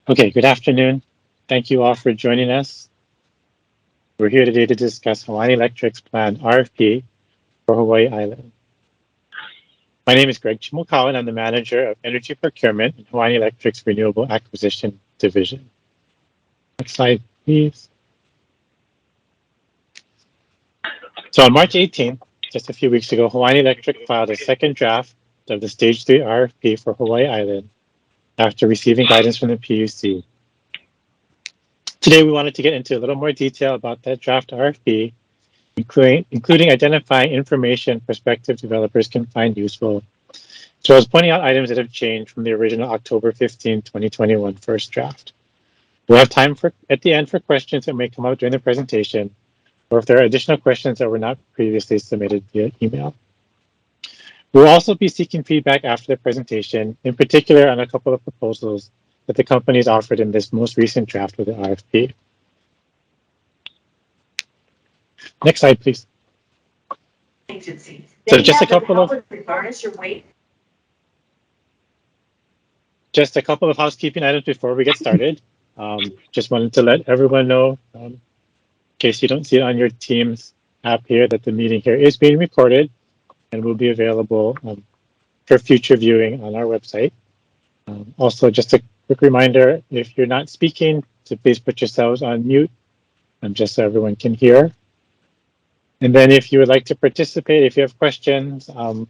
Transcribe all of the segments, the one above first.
Okay, good afternoon. Thank you all for joining us. We're here today to discuss Hawaiian Electric's planned RFP for Hawaii Island. My name is Greg Chimokawa, and I'm the manager of energy procurement in Hawaiian Electric's Renewable Acquisition Division. Next slide, please. So on March 18th, just a few weeks ago, Hawaiian Electric filed a second draft of the Stage 3 RFP for Hawaii Island after receiving guidance from the PUC. Today, we wanted to get into a little more detail about that draft RFP, including identifying information prospective developers can find useful, as well as pointing out items that have changed from the original October 15, 2021 first draft. We'll have time at the end for questions that may come up during the presentation, or if there are additional questions that were not previously submitted via email. We'll also be seeking feedback after the presentation, in particular on a couple of proposals that the companies offered in this most recent draft of the RFP. Next slide, please. So just a couple of housekeeping items before we get started. Just wanted to let everyone know, in case you don't see it on your Teams app here, that the meeting here is being recorded and will be available for future viewing on our website. Also, just a quick reminder, if you're not speaking, to please put yourselves on mute, just so everyone can hear. And then if you would like to participate, if you have questions, and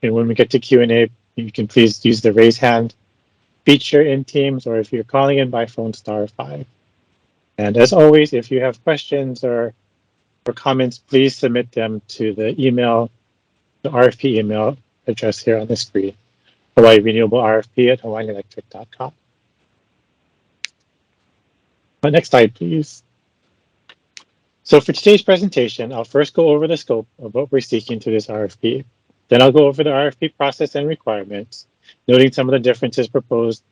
when we get to Q&A, you can please use the raise hand feature in Teams, or if you're calling in by phone, *5. And as always, if you have questions or comments, please submit them to the email, the RFP email address here on the screen, Hawaii Renewable RFP at hawaiianelectric.com. Next slide, please. So for today's presentation, I'll first go over the scope of what we're seeking through this RFP. Then I'll go over the RFP process and requirements, noting some of the differences proposed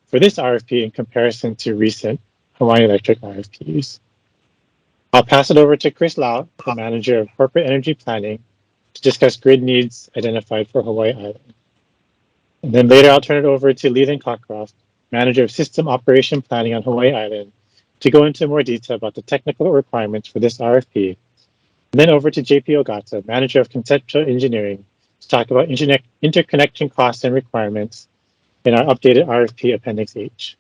for this RFP in comparison to recent Hawaiian Electric RFPs. I'll pass it over to Chris Lau, the manager of corporate energy planning, to discuss grid needs identified for Hawaii Island. And then later I'll turn it over to Leland Cockcroft, manager of system operation planning on Hawaii Island, to go into more detail about the technical requirements for this RFP. And then over to JP Ogata, manager of conceptual engineering, to talk about interconnection costs and requirements in our updated RFP Appendix H.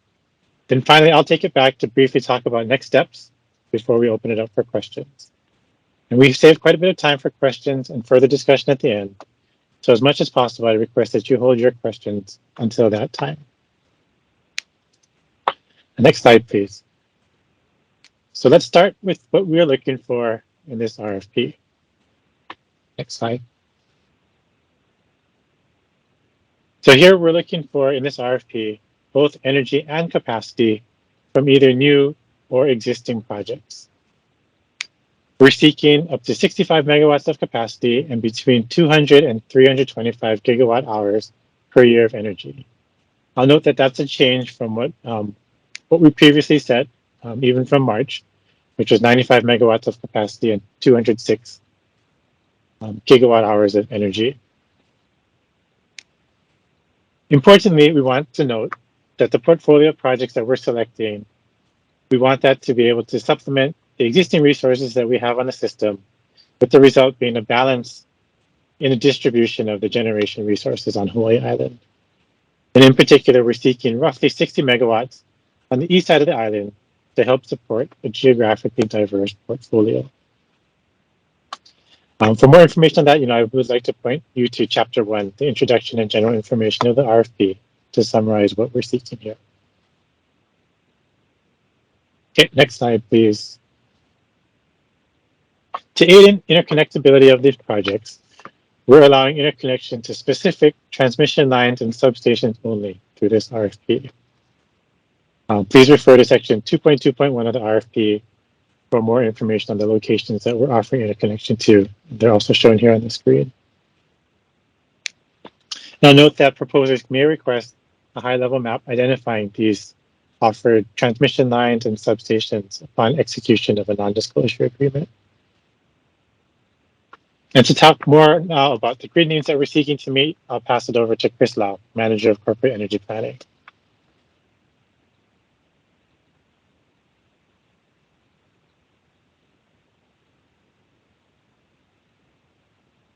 Then finally, I'll take it back to briefly talk about next steps before we open it up for questions. And we've saved quite a bit of time for questions and further discussion at the end. So as much as possible, I request that you hold your questions until that time. The next slide, please. So let's start with what we're looking for in this RFP. Next slide. So here we're looking for, in this RFP, both energy and capacity from either new or existing projects. We're seeking up to 65 megawatts of capacity and between 200 and 325 gigawatt hours per year of energy. I'll note that that's a change from what we previously set, even from March, which was 95 megawatts of capacity and 206 gigawatt hours of energy. Importantly, we want to note that the portfolio of projects that we're selecting, we want that to be able to supplement the existing resources that we have on the system, with the result being a balance in the distribution of the generation resources on Hawaii Island. And in particular, we're seeking roughly 60 megawatts on the east side of the island to help support a geographically diverse portfolio. For more information on that, I would like to point you to Chapter 1, the introduction and general information of the RFP, to summarize what we're seeking here. Okay, next slide, please. To aid in interconnectability of these projects, we're allowing interconnection to specific transmission lines and substations only through this RFP. Please refer to section 2.2.1 of the RFP for more information on the locations that we're offering interconnection to. They're also shown here on the screen. Now note that proposers may request a high-level map identifying these offered transmission lines and substations upon execution of a non-disclosure agreement. And to talk more now about the grid needs that we're seeking to meet, I'll pass it over to Chris Lau, Manager of Corporate Energy Planning.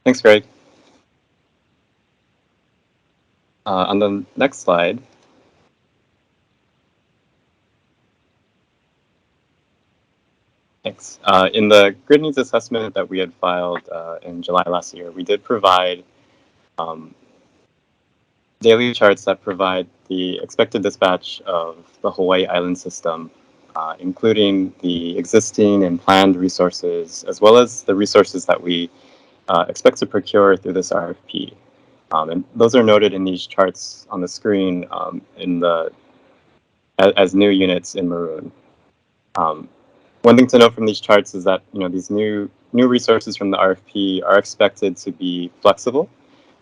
Thanks, Greg. On the next slide, thanks. In the grid needs assessment that we had filed in July last year, we did provide daily charts that provide the expected dispatch of the Hawaii Island system, including the existing and planned resources, as well as the resources that we expect to procure through this RFP. And those are noted in these charts on the screen as new units in maroon. One thing to note from these charts is that these new resources from the RFP are expected to be flexible,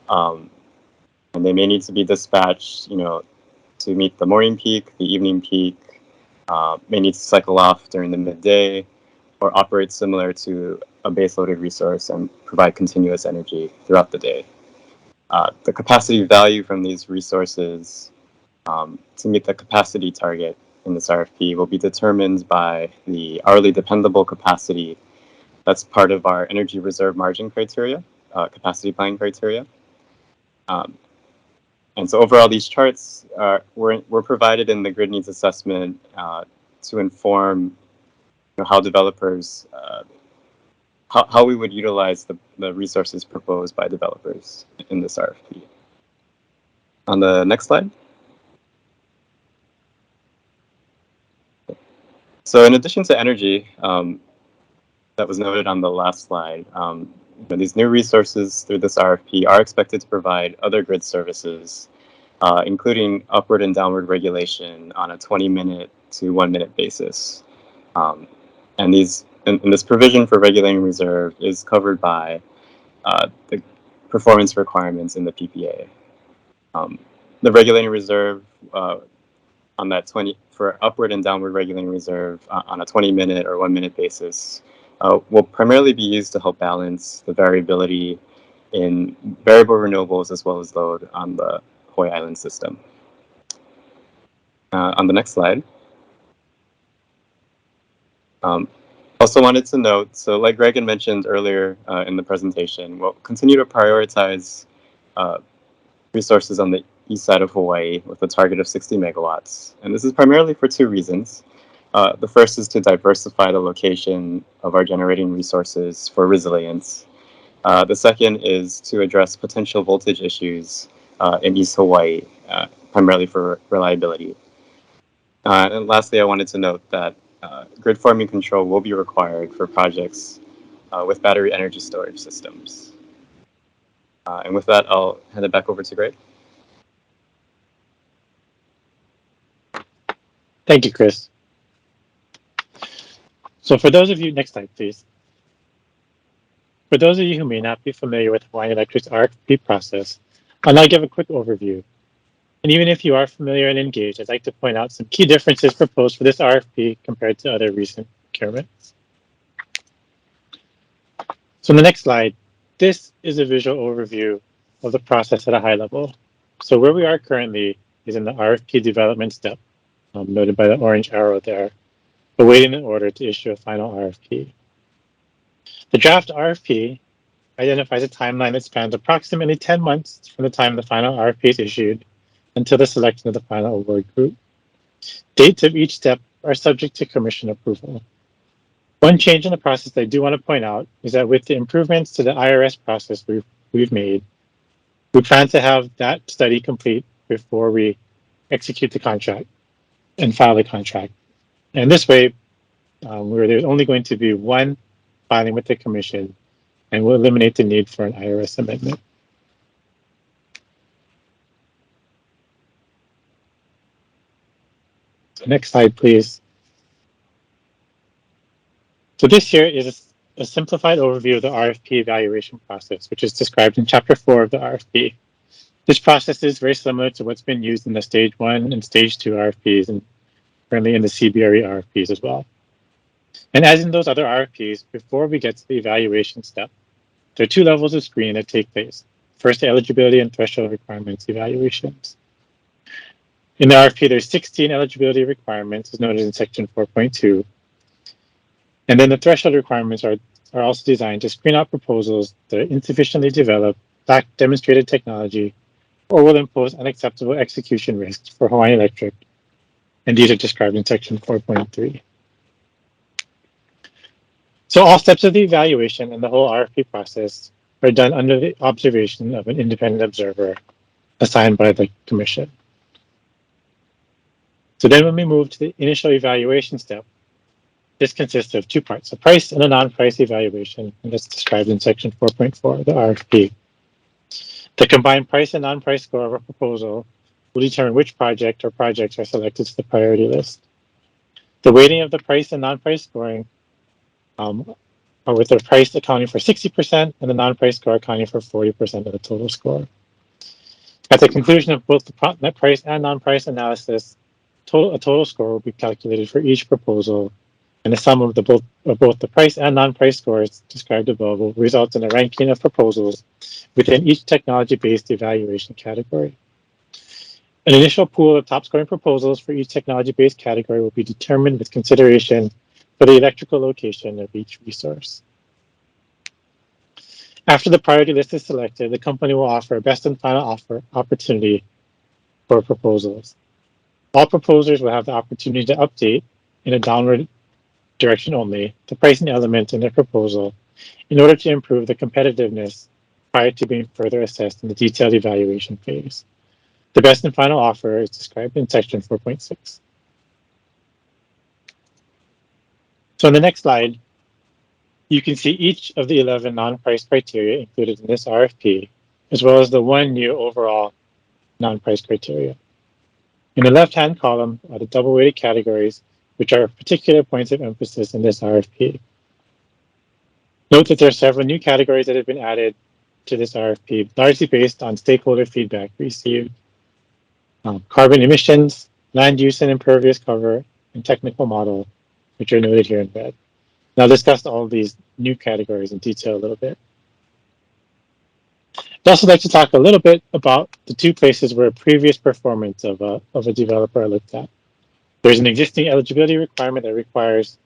and they may need to be dispatched, to meet the morning peak, the evening peak, may need to cycle off during the midday, or operate similar to a base-loaded resource and provide continuous energy throughout the day. The capacity value from these resources to meet the capacity target in this RFP will be determined by the hourly dependable capacity that's part of our energy reserve margin criteria, capacity planning criteria. And so overall, these charts were provided in the grid needs assessment to inform how developers, how we would utilize the resources proposed by developers in this RFP. On the next slide. So in addition to energy, that was noted on the last slide, these new resources through this RFP are expected to provide other grid services, including upward and downward regulation on a 20-minute to 1-minute basis. And this provision for regulating reserve is covered by the performance requirements in the PPA. The regulating reserve on that for upward and downward regulating reserve on a 20-minute or 1-minute basis will primarily be used to help balance the variability in variable renewables as well as load on the Hawaii Island system. On the next slide. Also wanted to note, so like Greg had mentioned earlier in the presentation, we'll continue to prioritize resources on the east side of Hawaii with a target of 60 megawatts. And this is primarily for two reasons. The first is to diversify the location of our generating resources for resilience. The second is to address potential voltage issues in East Hawaii, primarily for reliability. And lastly, I wanted to note that grid forming control will be required for projects with battery energy storage systems. And with that, I'll hand it back over to Greg. Thank you, Chris. So for those of you, next slide, please. For those of you who may not be familiar with Hawaiian Electric's RFP process, I'll now give a quick overview. And even if you are familiar and engaged, I'd like to point out some key differences proposed for this RFP compared to other recent procurements. So on the next slide, this is a visual overview of the process at a high level. So where we are currently is in the RFP development step, noted by the orange arrow there, awaiting an order to issue a final RFP. The draft RFP identifies a timeline that spans approximately 10 months from the time the final RFP is issued until the selection of the final award group. Dates of each step are subject to commission approval. One change in the process that I do want to point out is that with the improvements to the IRS process we've made, we plan to have that study complete before we execute the contract and file the contract. And this way, where there's only going to be one filing with the commission, and will eliminate the need for an IRS amendment. So next slide, please. So this here is a simplified overview of the RFP evaluation process, which is described in Chapter 4 of the RFP. This process is very similar to what's been used in the Stage 1 and Stage 2 RFPs, and currently in the CBRE RFPs as well. And as in those other RFPs, before we get to the evaluation step, there are two levels of screening that take place. First, the eligibility and threshold requirements evaluations. In the RFP, there's 16 eligibility requirements, as noted in Section 4.2. And then the threshold requirements are are also designed to screen out proposals that are insufficiently developed, lack demonstrated technology, or will impose unacceptable execution risks for Hawaiian Electric, and these are described in section 4.3. So all steps of the evaluation and the whole RFP process are done under the observation of an independent observer assigned by the commission. So then when we move to the initial evaluation step, this consists of two parts, a price and a non-price evaluation, and that's described in section 4.4 of the RFP. The combined price and non-price score of a proposal will determine which project or projects are selected to the priority list. The weighting of the price and non-price scoring are with the price accounting for 60% and the non-price score accounting for 40% of the total score. At the conclusion of both the net price and non-price analysis, a total score will be calculated for each proposal, and the sum of both the price and non-price scores described above will result in a ranking of proposals within each technology-based evaluation category. An initial pool of top-scoring proposals for each technology-based category will be determined with consideration for the electrical location of each resource. After the priority list is selected, the company will offer a best and final offer opportunity for proposals. All proposers will have the opportunity to update in a downward direction only the pricing element in their proposal in order to improve the competitiveness prior to being further assessed in the detailed evaluation phase. The best and final offer is described in section 4.6. So on the next slide, you can see each of the 11 non-price criteria included in this RFP, as well as the one new overall non-price criteria. In the left-hand column are the double-weighted categories, which are particular points of emphasis in this RFP. Note that there are several new categories that have been added to this RFP, largely based on stakeholder feedback received. Carbon emissions, land use and impervious cover, and technical model, which are noted here in red. Now I'll discuss all of these new categories in detail a little bit. I'd also like to talk a little bit about the two places where previous performance of a developer are looked at. There's an existing eligibility requirement that requires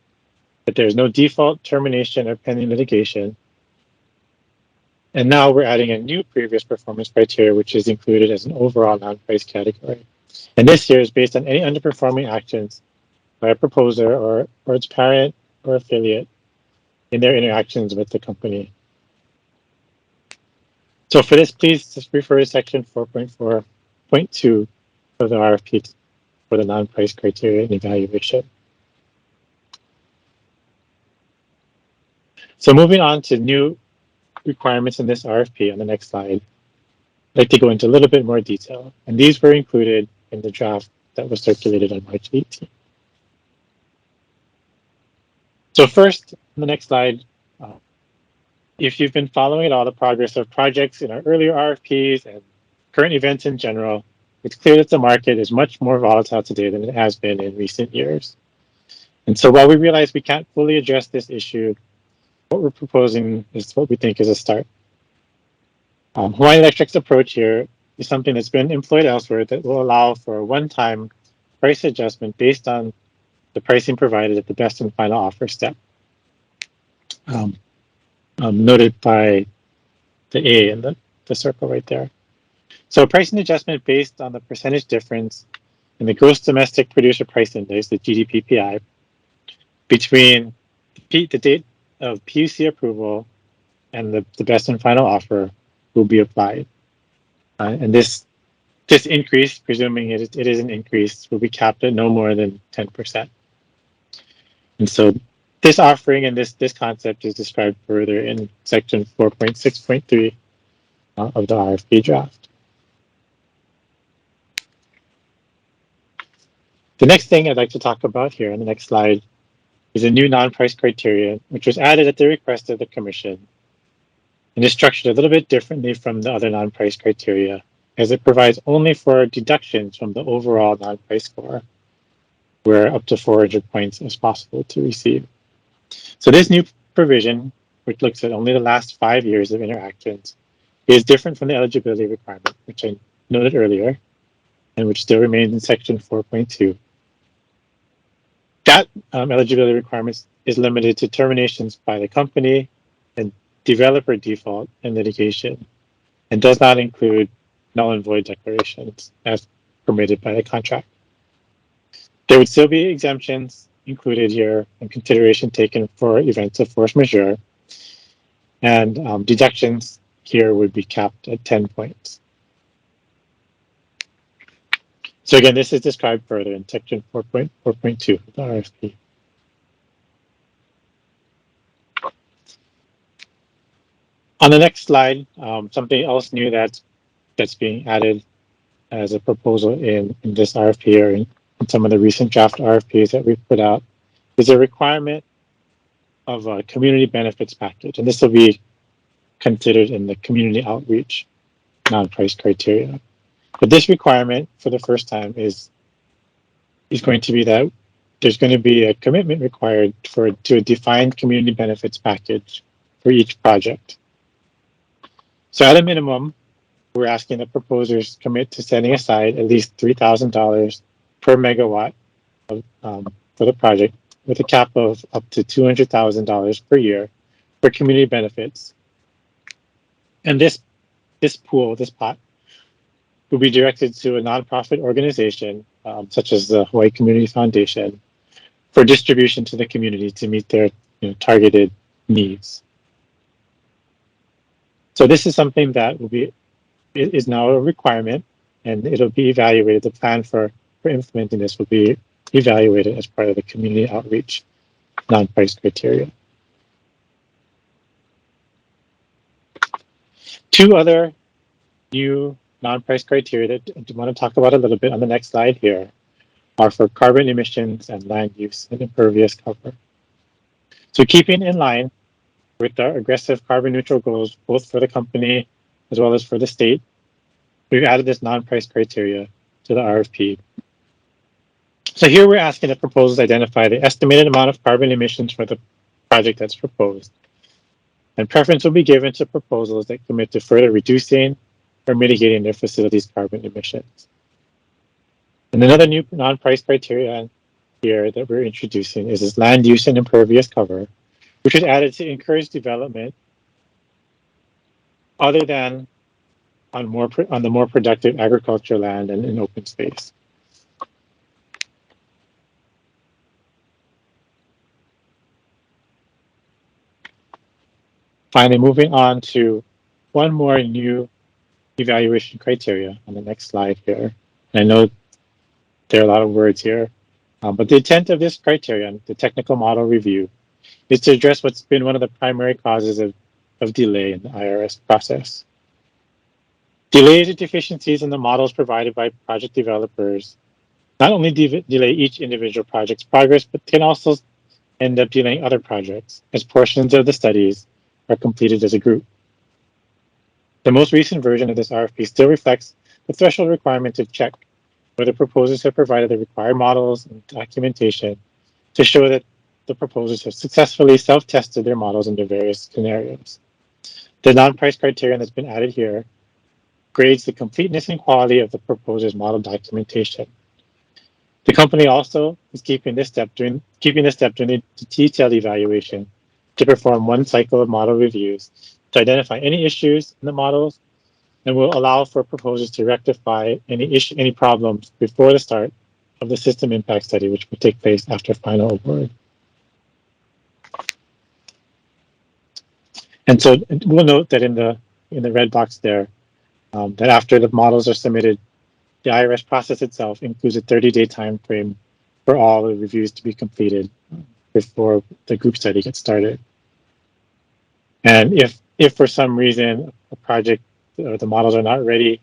that there's no default, termination, or pending litigation. And now we're adding a new previous performance criteria, which is included as an overall non-price category. And this here is based on any underperforming actions by a proposer or its parent or affiliate in their interactions with the company. So for this, please just refer to section 4.4.2 of the RFP for the non-price criteria and evaluation. So moving on to new requirements in this RFP on the next slide, I'd like to go into a little bit more detail. And these were included in the draft that was circulated on March 18th. So first, on the next slide, if you've been following at all the progress of projects in our earlier RFPs and current events in general, it's clear that the market is much more volatile today than it has been in recent years. And so while we realize we can't fully address this issue, what we're proposing is what we think is a start. Hawaiian Electric's approach here is something that's been employed elsewhere that will allow for a one-time price adjustment based on the pricing provided at the best and final offer step, noted by the A in the circle right there. So a pricing adjustment based on the percentage difference in the gross domestic producer price index, the GDPPI, between the date of PUC approval and the best and final offer will be applied. And this increase, presuming it is an increase, will be capped at no more than 10%. And so this offering and this concept is described further in section 4.6.3 of the RFP draft. The next thing I'd like to talk about here on the next slide is a new non-price criterion, which was added at the request of the Commission and is structured a little bit differently from the other non-price criteria, as it provides only for deductions from the overall non-price score, where up to 400 points is possible to receive. So this new provision, which looks at only the last 5 years of interactions, is different from the eligibility requirement, which I noted earlier, and which still remains in section 4.2. That eligibility requirement is limited to terminations by the company and developer default and litigation, and does not include null and void declarations as permitted by the contract. There would still be exemptions included here and consideration taken for events of force majeure, and deductions here would be capped at 10 points. So again, this is described further in section 4.4.2 of the RFP. On the next slide, something else new that's being added as a proposal in this RFP or in some of the recent draft RFPs that we've put out is a requirement of a community benefits package. And this will be considered in the community outreach non-price criteria. But this requirement for the first time is going to be that there's going to be a commitment required to a defined community benefits package for each project. So at a minimum, we're asking the proposers commit to setting aside at least $3,000 per megawatt for the project, with a cap of up to $200,000 per year for community benefits. And this pot, will be directed to a nonprofit organization, such as the Hawaii Community Foundation, for distribution to the community to meet their targeted needs. So this is something that is now a requirement, and it'll be evaluated. The plan for implementing this will be evaluated as part of the community outreach non-price criteria. Two other new non-price criteria that I want to talk about a little bit on the next slide here are for carbon emissions and land use and impervious cover. So keeping in line with our aggressive carbon neutral goals, both for the company as well as for the state, we've added this non-price criteria to the RFP. So here we're asking the proposals identify the estimated amount of carbon emissions for the project that's proposed. And preference will be given to proposals that commit to further reducing or mitigating their facility's carbon emissions. And another new non-price criteria here that we're introducing is this land use and impervious cover, which is added to encourage development other than on the more productive agricultural land and in open space. Finally, moving on to one more new evaluation criteria on the next slide here. And I know there are a lot of words here, but the intent of this criterion, the technical model review, is to address what's been one of the primary causes of delay in the IRS process. Delays or deficiencies in the models provided by project developers not only delay each individual project's progress, but can also end up delaying other projects as portions of the studies are completed as a group. The most recent version of this RFP still reflects the threshold requirement to check whether proposers have provided the required models and documentation to show that the proposers have successfully self-tested their models under various scenarios. The non-price criterion that's been added here grades the completeness and quality of the proposer's model documentation. The company also is keeping this step during the detailed evaluation to perform one cycle of model reviews to identify any issues in the models, and will allow for proposers to rectify any problems before the start of the system impact study, which will take place after final award. And so we'll note that in the red box there, that after the models are submitted, the IRS process itself includes a 30-day time frame for all the reviews to be completed before the group study gets started. And if for some reason a project or the models are not ready,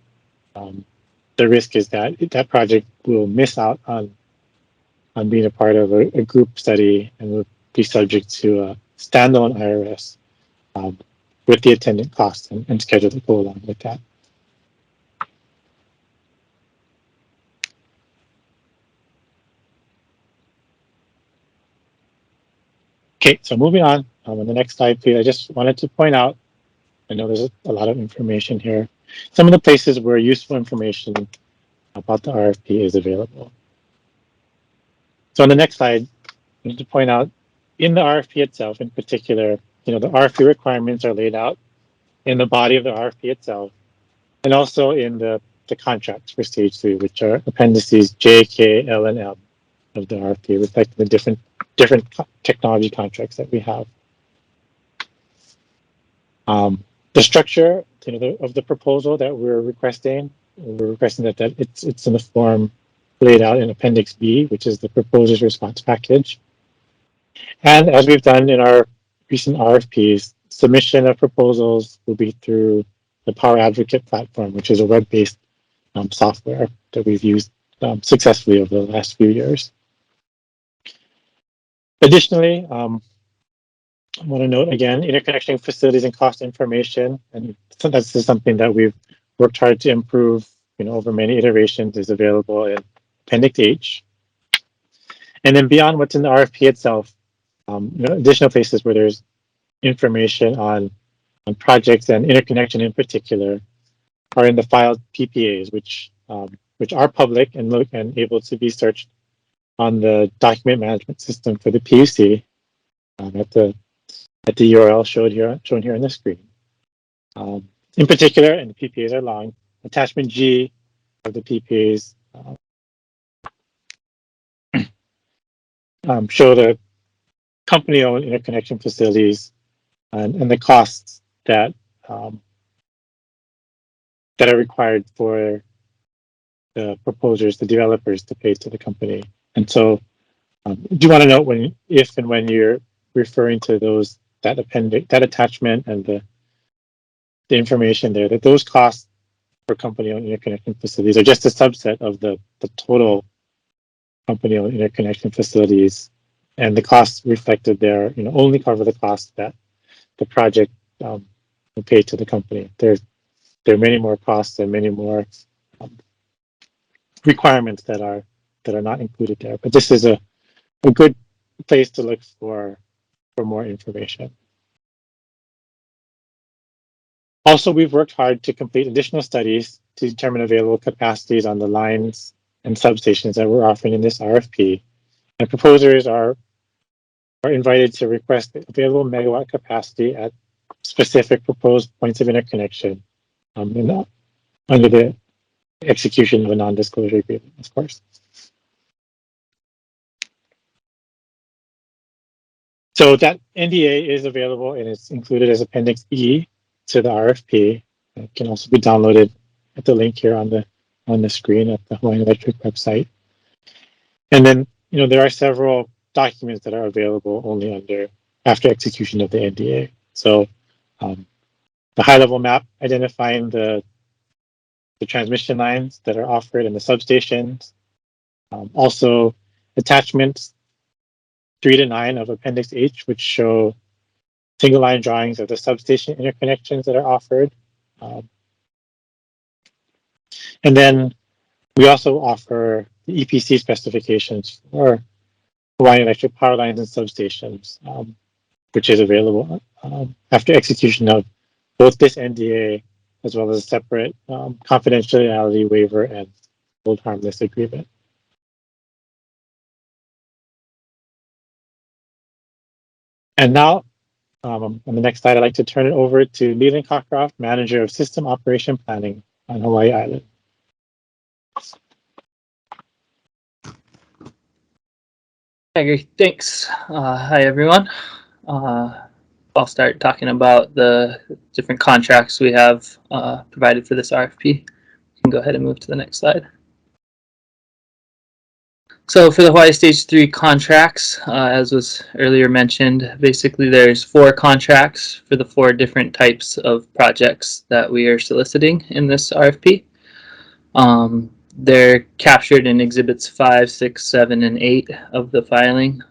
the risk is that that project will miss out on being a part of a group study and will be subject to a standalone IRS with the attendant costs and schedule that go along with that. Okay, so moving on the next slide, please. I just wanted to point out, I know there's a lot of information here, some of the places where useful information about the RFP is available. So on the next slide, I need to point out in the RFP itself, in particular, the RFP requirements are laid out in the body of the RFP itself, and also in the contracts for stage 3, which are appendices J, K, L, and M of the RFP, reflecting the different technology contracts that we have. The structure of the proposal that we're requesting that it's in the form laid out in Appendix B, which is the proposer's response package. And as we've done in our recent RFPs, submission of proposals will be through the Power Advocate platform, which is a web-based software that we've used successfully over the last few years. Additionally, I want to note again, interconnection facilities and cost information, and so that's just something that we've worked hard to improve, over many iterations, is available in Appendix H. And then beyond what's in the RFP itself, additional places where there's information on projects and interconnection in particular are in the filed PPAs, which are public and able to be searched on the document management system for the PUC at the URL shown here on the screen. In particular, and the PPAs are long, attachment G of the PPAs show the company-owned interconnection facilities and the costs that that are required for the proposers, the developers, to pay to the company. And so, do you want to note if and when you're referring to that attachment and the information there, that those costs for company-owned interconnection facilities are just a subset of the total company-owned interconnection facilities, and the costs reflected there, only cover the costs that the project will pay to the company. There are many more costs and many more requirements that are not included there. But this is a good place to look for more information. Also, we've worked hard to complete additional studies to determine available capacities on the lines and substations that we're offering in this RFP. And proposers are invited to request available megawatt capacity at specific proposed points of interconnection under the execution of a non-disclosure agreement, of course. So that NDA is available and it's included as Appendix E to the RFP. It can also be downloaded at the link here on the screen at the Hawaiian Electric website. And then, there are several documents that are available only after execution of the NDA. So the high-level map identifying the transmission lines that are offered in the substations. Also, attachments 3 to 9 of Appendix H, which show single line drawings of the substation interconnections that are offered. And then we also offer the EPC specifications for Hawaiian Electric power lines and substations, which is available after execution of both this NDA as well as a separate confidentiality waiver and hold harmless agreement. And now, on the next slide, I'd like to turn it over to Leland Cockcroft, Manager of System Operation Planning on Hawaii Island. Okay, thanks. Hi, everyone. I'll start talking about the different contracts we have provided for this RFP. You can go ahead and move to the next slide. So for the Hawaii Stage 3 contracts, as was earlier mentioned, basically there's 4 contracts for the 4 different types of projects that we are soliciting in this RFP. They're captured in Exhibits 5, 6, 7, and 8 of the filing,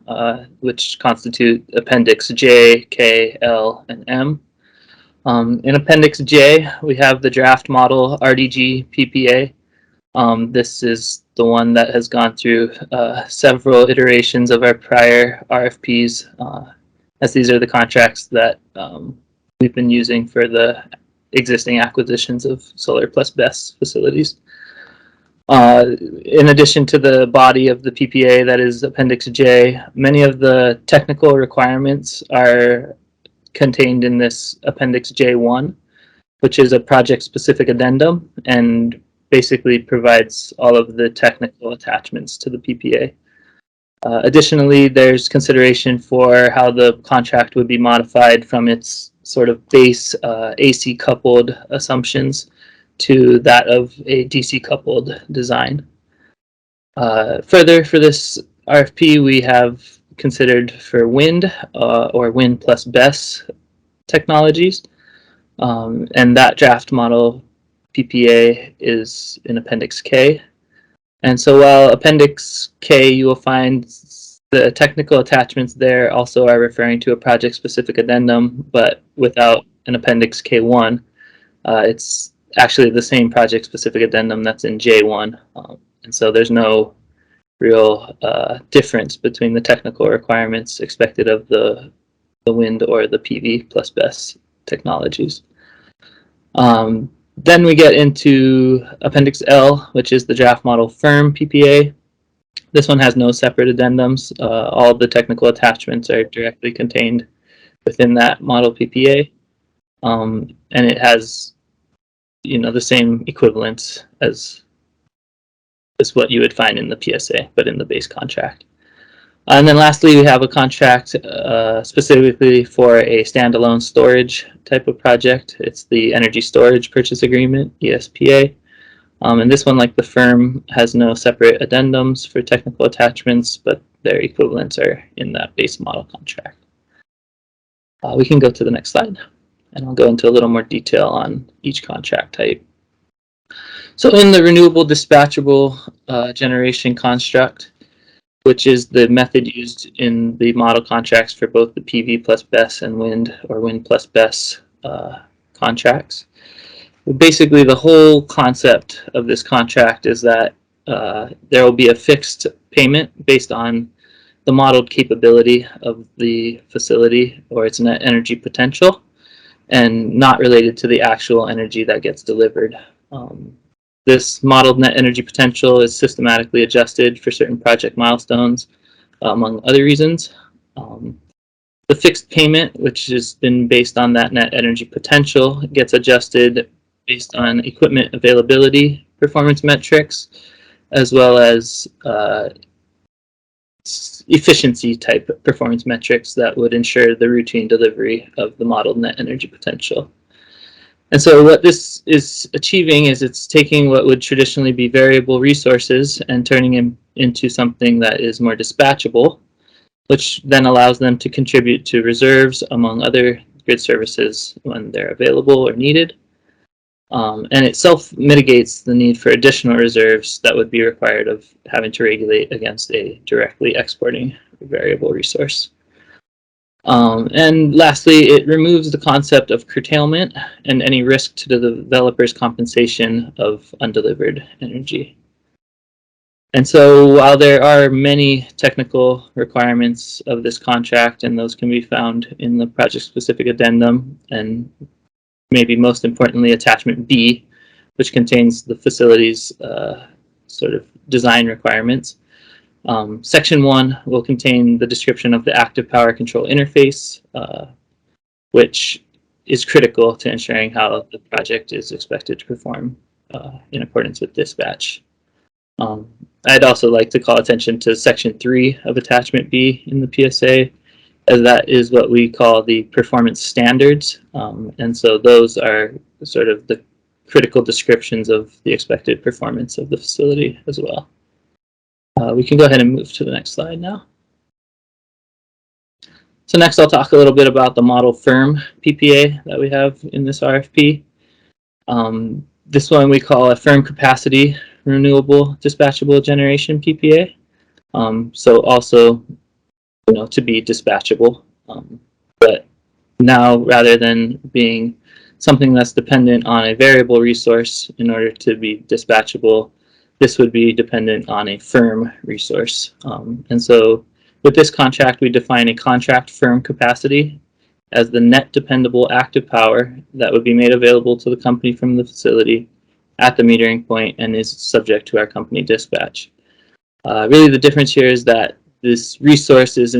which constitute Appendix J, K, L, and M. In Appendix J, we have the draft model RDG PPA. This is the one that has gone through several iterations of our prior RFPs, as these are the contracts that we've been using for the existing acquisitions of solar plus BESS facilities. In addition to the body of the PPA that is Appendix J, many of the technical requirements are contained in this Appendix J1, which is a project-specific addendum and basically provides all of the technical attachments to the PPA. Additionally, there's consideration for how the contract would be modified from its sort of base AC coupled assumptions to that of a DC coupled design. Further, for this RFP, we have considered for wind or wind plus BESS technologies, and that draft model PPA is in Appendix K. And so while Appendix K, you will find the technical attachments there also are referring to a project-specific addendum, but without an Appendix K1. It's actually the same project-specific addendum that's in J1. And so there's no real difference between the technical requirements expected of the wind or the PV plus BESS technologies. Then we get into Appendix L, which is the draft model firm PPA. This one has no separate addendums. All of the technical attachments are directly contained within that model PPA. And it has, the same equivalence as what you would find in the PSA, but in the base contract. And then lastly, we have a contract specifically for a standalone storage type of project. It's the Energy Storage Purchase Agreement, ESPA. And this one, like the firm, has no separate addendums for technical attachments, but their equivalents are in that base model contract. We can go to the next slide, and I'll go into a little more detail on each contract type. So in the renewable dispatchable generation construct, which is the method used in the model contracts for both the PV plus BESS and wind or wind plus BESS contracts. Basically, the whole concept of this contract is that there will be a fixed payment based on the modeled capability of the facility or its net energy potential, and not related to the actual energy that gets delivered. This modeled net energy potential is systematically adjusted for certain project milestones, among other reasons. The fixed payment, which has been based on that net energy potential, gets adjusted based on equipment availability performance metrics, as well as efficiency type performance metrics that would ensure the routine delivery of the modeled net energy potential. And so what this is achieving is it's taking what would traditionally be variable resources and turning them into something that is more dispatchable, which then allows them to contribute to reserves among other grid services when they're available or needed. And it self-mitigates the need for additional reserves that would be required of having to regulate against a directly exporting variable resource. And lastly, it removes the concept of curtailment and any risk to the developer's compensation of undelivered energy. And so while there are many technical requirements of this contract, and those can be found in the project-specific addendum, and maybe most importantly, attachment B, which contains the facility's sort of design requirements. Section 1 will contain the description of the active power control interface, which is critical to ensuring how the project is expected to perform in accordance with dispatch. I'd also like to call attention to Section 3 of Attachment B in the PSA, as that is what we call the performance standards. And so those are sort of the critical descriptions of the expected performance of the facility as well. We can go ahead and move to the next slide now. So next I'll talk a little bit about the model firm PPA that we have in this RFP. This one we call a firm capacity renewable dispatchable generation PPA. So also, to be dispatchable, but now rather than being something that's dependent on a variable resource in order to be dispatchable, this would be dependent on a firm resource. And so with this contract, we define a contract firm capacity as the net dependable active power that would be made available to the company from the facility at the metering point and is subject to our company dispatch. Really the difference here is that this resource is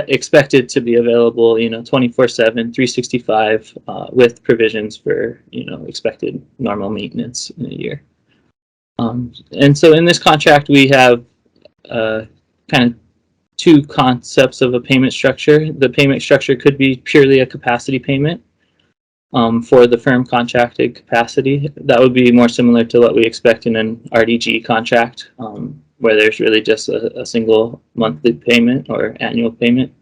expected to be available, 24/7, 365, with provisions for, expected normal maintenance in a year. And so in this contract, we have kind of two concepts of a payment structure. The payment structure could be purely a capacity payment for the firm contracted capacity. That would be more similar to what we expect in an RDG contract, where there's really just a single monthly payment or annual payment.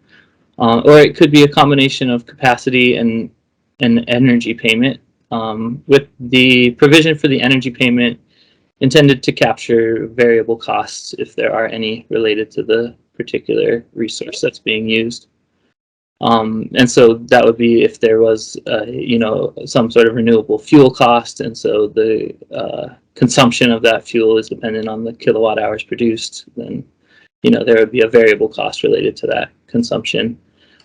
Or it could be a combination of capacity and energy payment, with the provision for the energy payment intended to capture variable costs if there are any related to the particular resource that's being used. And so that would be if there was, some sort of renewable fuel cost, and so the consumption of that fuel is dependent on the kilowatt hours produced, then, there would be a variable cost related to that consumption.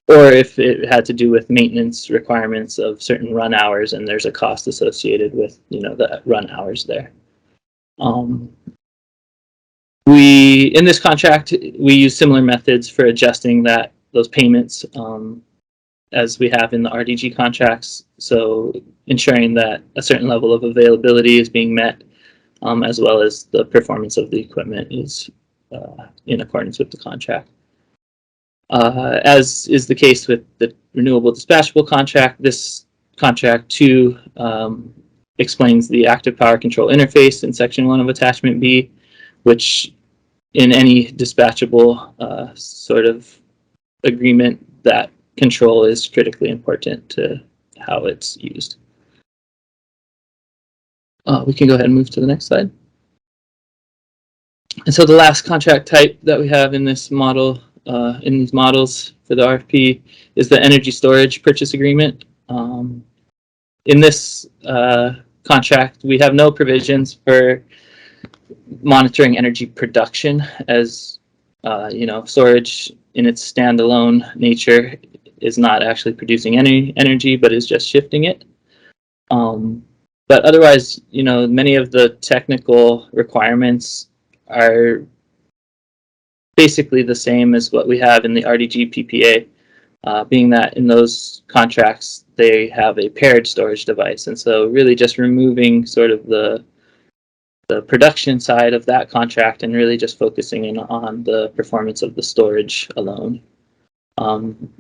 Or if it had to do with maintenance requirements of certain run hours, and there's a cost associated with, the run hours there. In this contract, we use similar methods for adjusting those payments as we have in the RDG contracts. So ensuring that a certain level of availability is being met, as well as the performance of the equipment is in accordance with the contract. As is the case with the renewable dispatchable contract, this contract too explains the active power control interface in section 1 of attachment B, which in any dispatchable sort of agreement, that control is critically important to how it's used. We can go ahead and move to the next slide. And so the last contract type that we have in this model, in these models for the RFP, is the energy storage purchase agreement. In this contract, we have no provisions for monitoring energy production, as storage in its standalone nature is not actually producing any energy, but is just shifting it. But otherwise, many of the technical requirements are basically the same as what we have in the RDG PPA, being that in those contracts they have a paired storage device, and so really just removing sort of the production side of that contract and really just focusing in on the performance of the storage alone.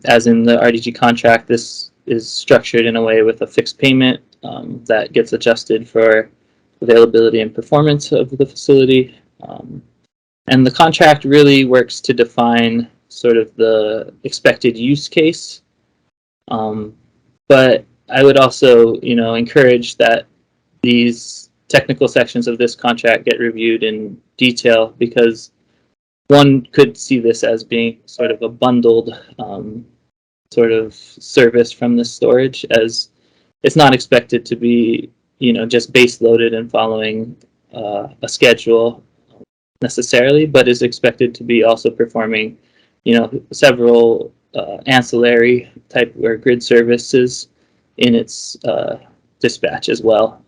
As in the RDG contract, this is structured in a way with a fixed payment that gets adjusted for availability and performance of the facility. And the contract really works to define sort of the expected use case. But I would also, encourage that these technical sections of this contract get reviewed in detail, because one could see this as being sort of a bundled sort of service from the storage, as it's not expected to be, just base loaded and following a schedule necessarily, but is expected to be also performing, several ancillary type or grid services in its dispatch as well.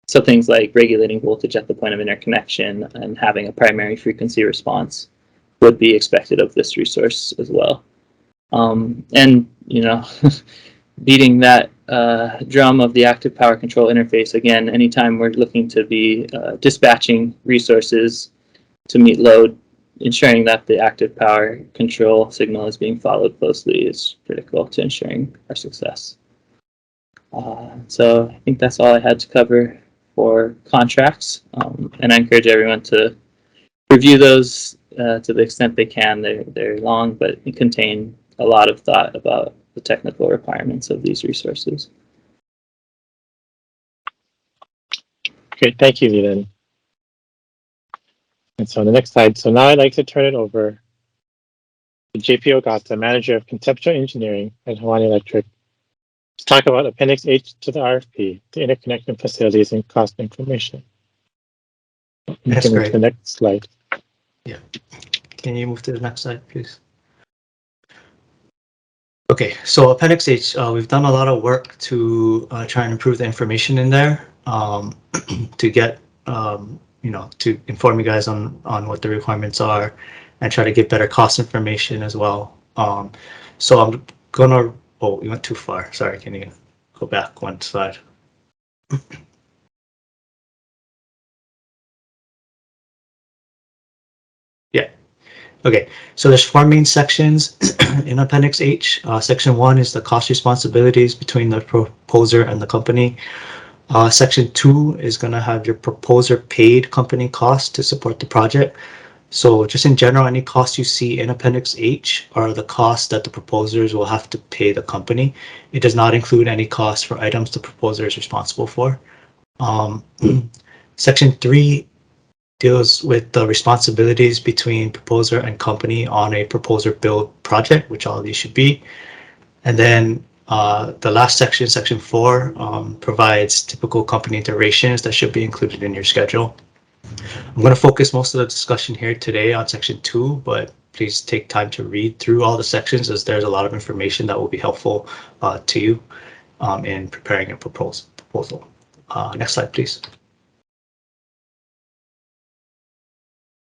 So things like regulating voltage at the point of interconnection and having a primary frequency response would be expected of this resource as well. And, beating that drum of the active power control interface, again, anytime we're looking to be dispatching resources to meet load, ensuring that the active power control signal is being followed closely is critical to ensuring our success. So I think that's all I had to cover for contracts, and I encourage everyone to review those to the extent they can. They're long, but they contain a lot of thought about the technical requirements of these resources. Great, thank you, Leland. And so on the next slide, so now I'd like to turn it over to JP Ogata, Manager of Conceptual Engineering at Hawaiian Electric, to talk about Appendix H to the RFP, the interconnection facilities and cost information. That's great. great. The next slide. Yeah. Can you move to the next slide, please? Okay, so Appendix H, we've done a lot of work to try and improve the information in there to get, to inform you guys on what the requirements are and try to get better cost information as well. So I'm gonna, oh, we went too far. Sorry, can you go back one slide? Yeah. Okay, so there's 4 main sections in Appendix H. Section 1 is the cost responsibilities between the proposer and the company. Section 2 is going to have your proposer paid company costs to support the project. So just in general, any costs you see in Appendix H are the costs that the proposers will have to pay the company. It does not include any costs for items the proposer is responsible for. Section 3 deals with the responsibilities between proposer and company on a proposer build project, which all of these should be. And then the last section, section 4, provides typical company iterations that should be included in your schedule. I'm going to focus most of the discussion here today on section 2, but please take time to read through all the sections, as there's a lot of information that will be helpful to you in preparing a proposal. Next slide, please.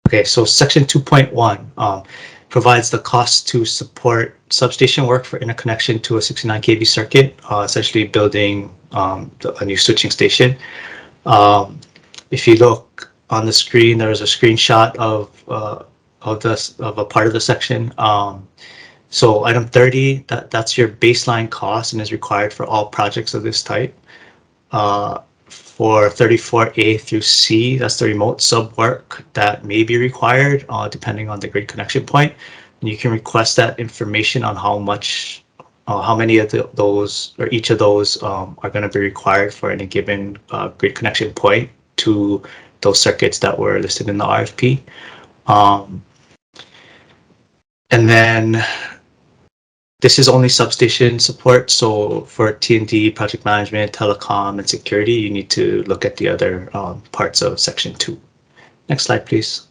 Okay, so section 2.1 provides the cost to support substation work for interconnection to a 69 kV circuit, essentially building a new switching station. If you look on the screen, there is a screenshot of a part of the section. So item 30, that's your baseline cost and is required for all projects of this type. For 34A through C, that's the remote sub work that may be required depending on the grid connection point. And you can request that information on how much, how many of those or each of those are going to be required for any given grid connection point to those circuits that were listed in the RFP. And then this is only substation support. So for T&D, project management, telecom, and security, you need to look at the other parts of section 2. Next slide, please.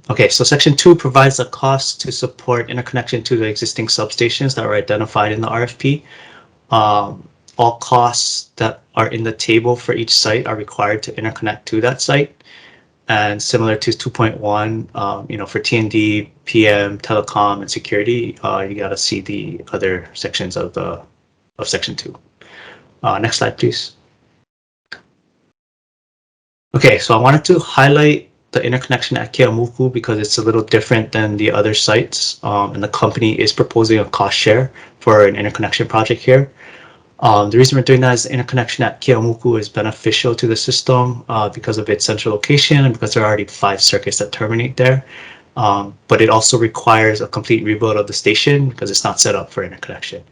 Okay, so section 2 provides a cost to support interconnection to the existing substations that were identified in the RFP. All costs that are in the table for each site are required to interconnect to that site. And similar to 2.1, for T&D, PM, telecom, and security, you got to see the other sections of section 2. Next slide, please. Okay, so I wanted to highlight the interconnection at Keamoku because it's a little different than the other sites, and the company is proposing a cost share for an interconnection project here. The reason we're doing that is the interconnection at Keamoku is beneficial to the system because of its central location and because there are already 5 circuits that terminate there. But it also requires a complete rebuild of the station because it's not set up for interconnection.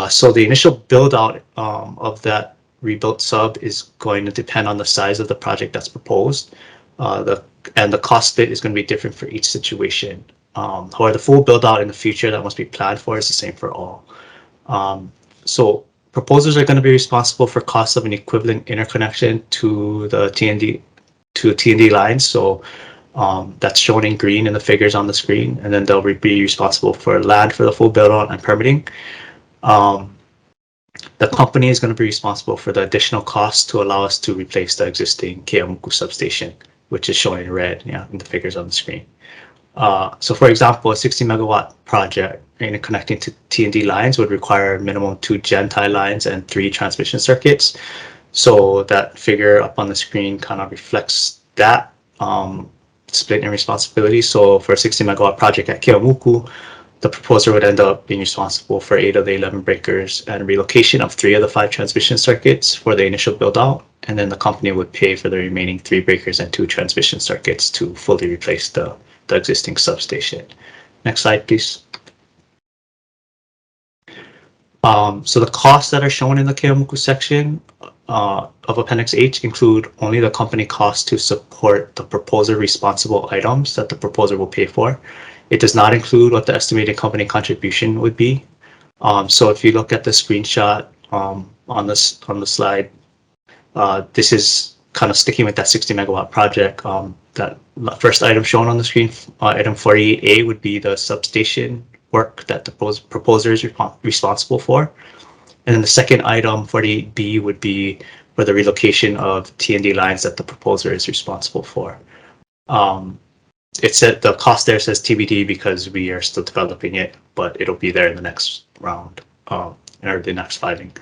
So the initial build out of that rebuilt sub is going to depend on the size of the project that's proposed. And the cost split is going to be different for each situation. However, the full build out in the future that must be planned for is the same for all. So proposers are going to be responsible for costs of an equivalent interconnection to the T&D lines. So that's shown in green in the figures on the screen, and then they'll be responsible for land for the full build out and permitting. The company is going to be responsible for the additional costs to allow us to replace the existing Keamoku substation, which is shown in red, in the figures on the screen. So for example, a 60 megawatt project connecting to T&D lines would require minimum 2 gen-tie lines and 3 transmission circuits. So that figure up on the screen kind of reflects that split in responsibility. So for a 60 megawatt project at Keamoku, the proposer would end up being responsible for 8 of the 11 breakers and relocation of 3 of the 5 transmission circuits for the initial build out. And then the company would pay for the remaining 3 breakers and 2 transmission circuits to fully replace the existing substation. Next slide, please. So the costs that are shown in the Keamoku section of Appendix H include only the company costs to support the proposer responsible items that the proposer will pay for. It does not include what the estimated company contribution would be. So if you look at the screenshot on the slide, this is kind of sticking with that 60 megawatt project. That first item shown on the screen, item 48A, would be the substation work that the proposer is responsible for. And then the second item, 48B, would be for the relocation of T&D lines that the proposer is responsible for. It said the cost there says TBD because we are still developing it, but it'll be there in the next round, or the next filing.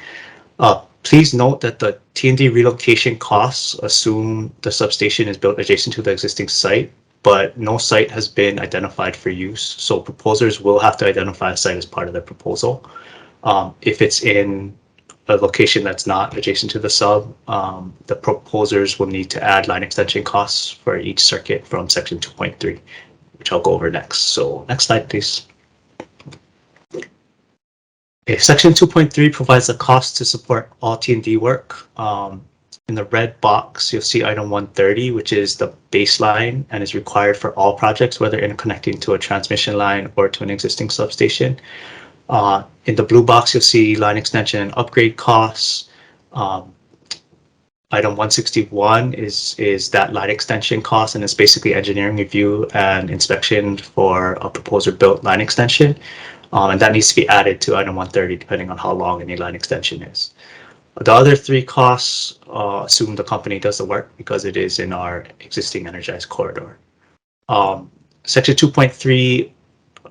Please note that the T&D relocation costs assume the substation is built adjacent to the existing site, but no site has been identified for use. So proposers will have to identify a site as part of their proposal. If it's in a location that's not adjacent to the sub, the proposers will need to add line extension costs for each circuit from section 2.3, which I'll go over next. So next slide, please. Okay, section 2.3 provides the cost to support all T&D work. In the red box, you'll see item 130, which is the baseline and is required for all projects, whether interconnecting to a transmission line or to an existing substation. In the blue box, you'll see line extension and upgrade costs. Item 161 is that line extension cost, and it's basically engineering review and inspection for a proposer built line extension. And that needs to be added to item 130, depending on how long any line extension is. The other three costs assume the company does the work because it is in our existing energized corridor. Section 2.3,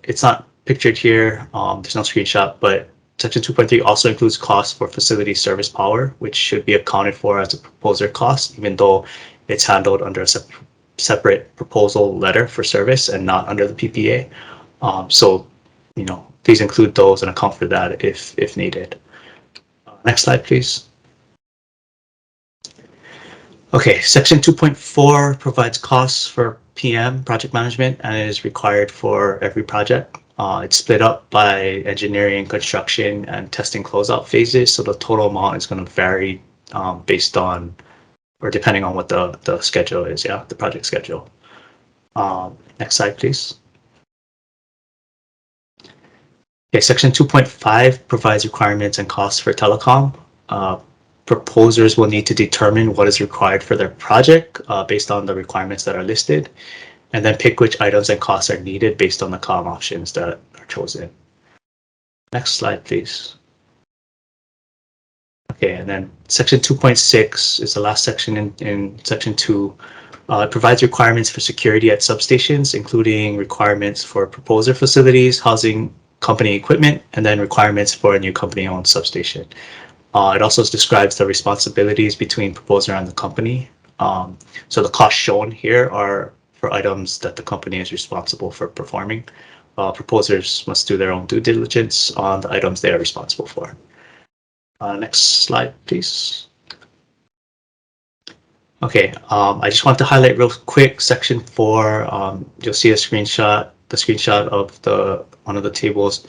it's not pictured here, there's no screenshot, but section 2.3 also includes costs for facility service power, which should be accounted for as a proposer cost, even though it's handled under a separate proposal letter for service and not under the PPA. So, you know, please include those and account for that if needed. Next slide, please. Okay, section 2.4 provides costs for PM, project management, and it is required for every project. It's split up by engineering, construction, and testing closeout phases. So the total amount is going to vary based on, or depending on what the schedule is, the project schedule. Next slide, please. Okay, section 2.5 provides requirements and costs for telecom. Proposers will need to determine what is required for their project based on the requirements that are listed, and then pick which items and costs are needed based on the comm options that are chosen. Next slide, please. Okay, and then section 2.6 is the last section in section 2. It provides requirements for security at substations, including requirements for proposer facilities, housing company equipment, and then requirements for a new company-owned substation. It also describes the responsibilities between proposer and the company. So the costs shown here are for items that the company is responsible for performing. Proposers must do their own due diligence on the items they are responsible for. Next slide, please. Okay, I just want to highlight real quick section 4. You'll see a screenshot, the screenshot of one of the tables.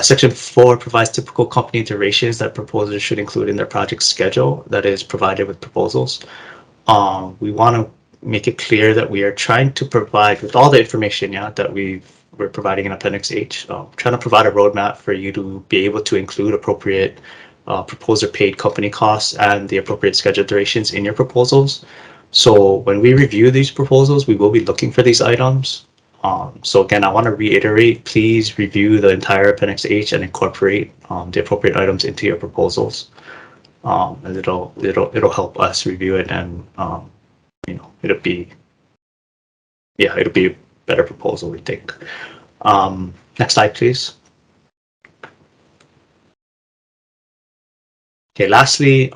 Section 4 provides typical company iterations that proposers should include in their project schedule that is provided with proposals. We want to make it clear that we are trying to provide, with all the information that we're providing in Appendix H, trying to provide a roadmap for you to be able to include appropriate proposer paid company costs and the appropriate schedule durations in your proposals. So when we review these proposals, we will be looking for these items. So again, I want to reiterate, please review the entire Appendix H and incorporate the appropriate items into your proposals. And it'll help us review it, and you know, it'll be a better proposal, we think. Next slide, please. Okay, lastly,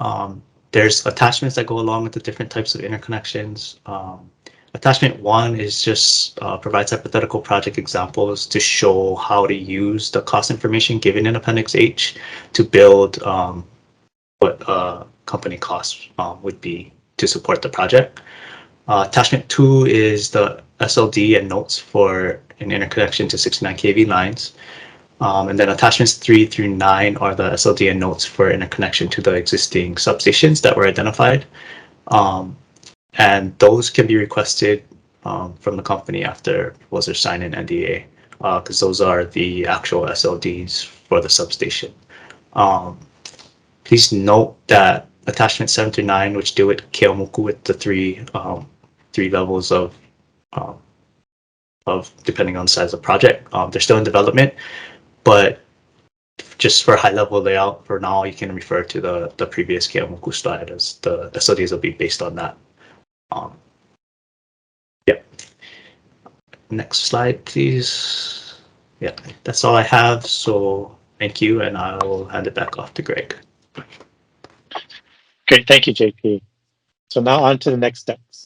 there's attachments that go along with the different types of interconnections. Attachment 1 is just provides hypothetical project examples to show how to use the cost information given in Appendix H to build what company costs would be to support the project. Attachment 2 is the SLD and notes for an interconnection to 69 kV lines. And then attachments 3 through 9 are the SLD and notes for interconnection to the existing substations that were identified. And those can be requested from the company after proposers sign an NDA, because those are the actual SLDs for the substation. Please note that attachment 7 through 9, which deal with Keomuku with the three levels of depending on the size of the project, they're still in development, but just for high level layout, for now, you can refer to the previous Keamoku slide, as the SODs will be based on that. Yep. Next slide, please. Yeah, that's all I have. So thank you, and I will hand it back off to Greg. Great, thank you, JP. So now on to the next steps.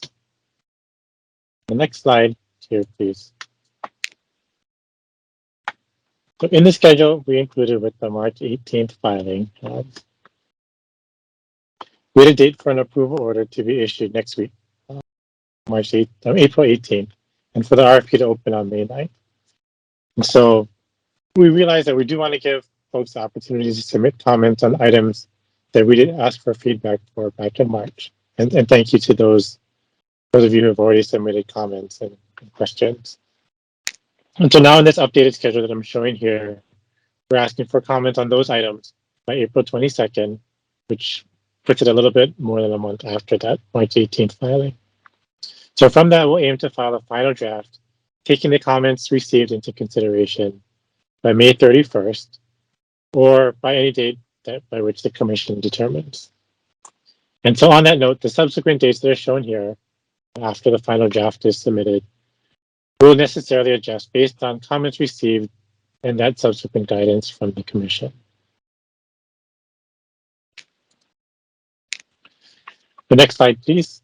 The next slide here, please. So in the schedule we included with the March 18th filing, we had a date for an approval order to be issued next week, April 18th, and for the RFP to open on May 9th. And so we realized that we do want to give folks the opportunity to submit comments on items that we didn't ask for feedback for back in March. And thank you to those of you who have already submitted comments and questions. And so now in this updated schedule that I'm showing here, we're asking for comments on those items by April 22nd, which puts it a little bit more than a month after that March 18th filing. So from that, we'll aim to file a final draft, taking the comments received into consideration by May 31st, or by any date by which the commission determines. And so on that note, the subsequent dates that are shown here, after the final draft is submitted, will necessarily adjust based on comments received and that subsequent guidance from the commission. The next slide, please.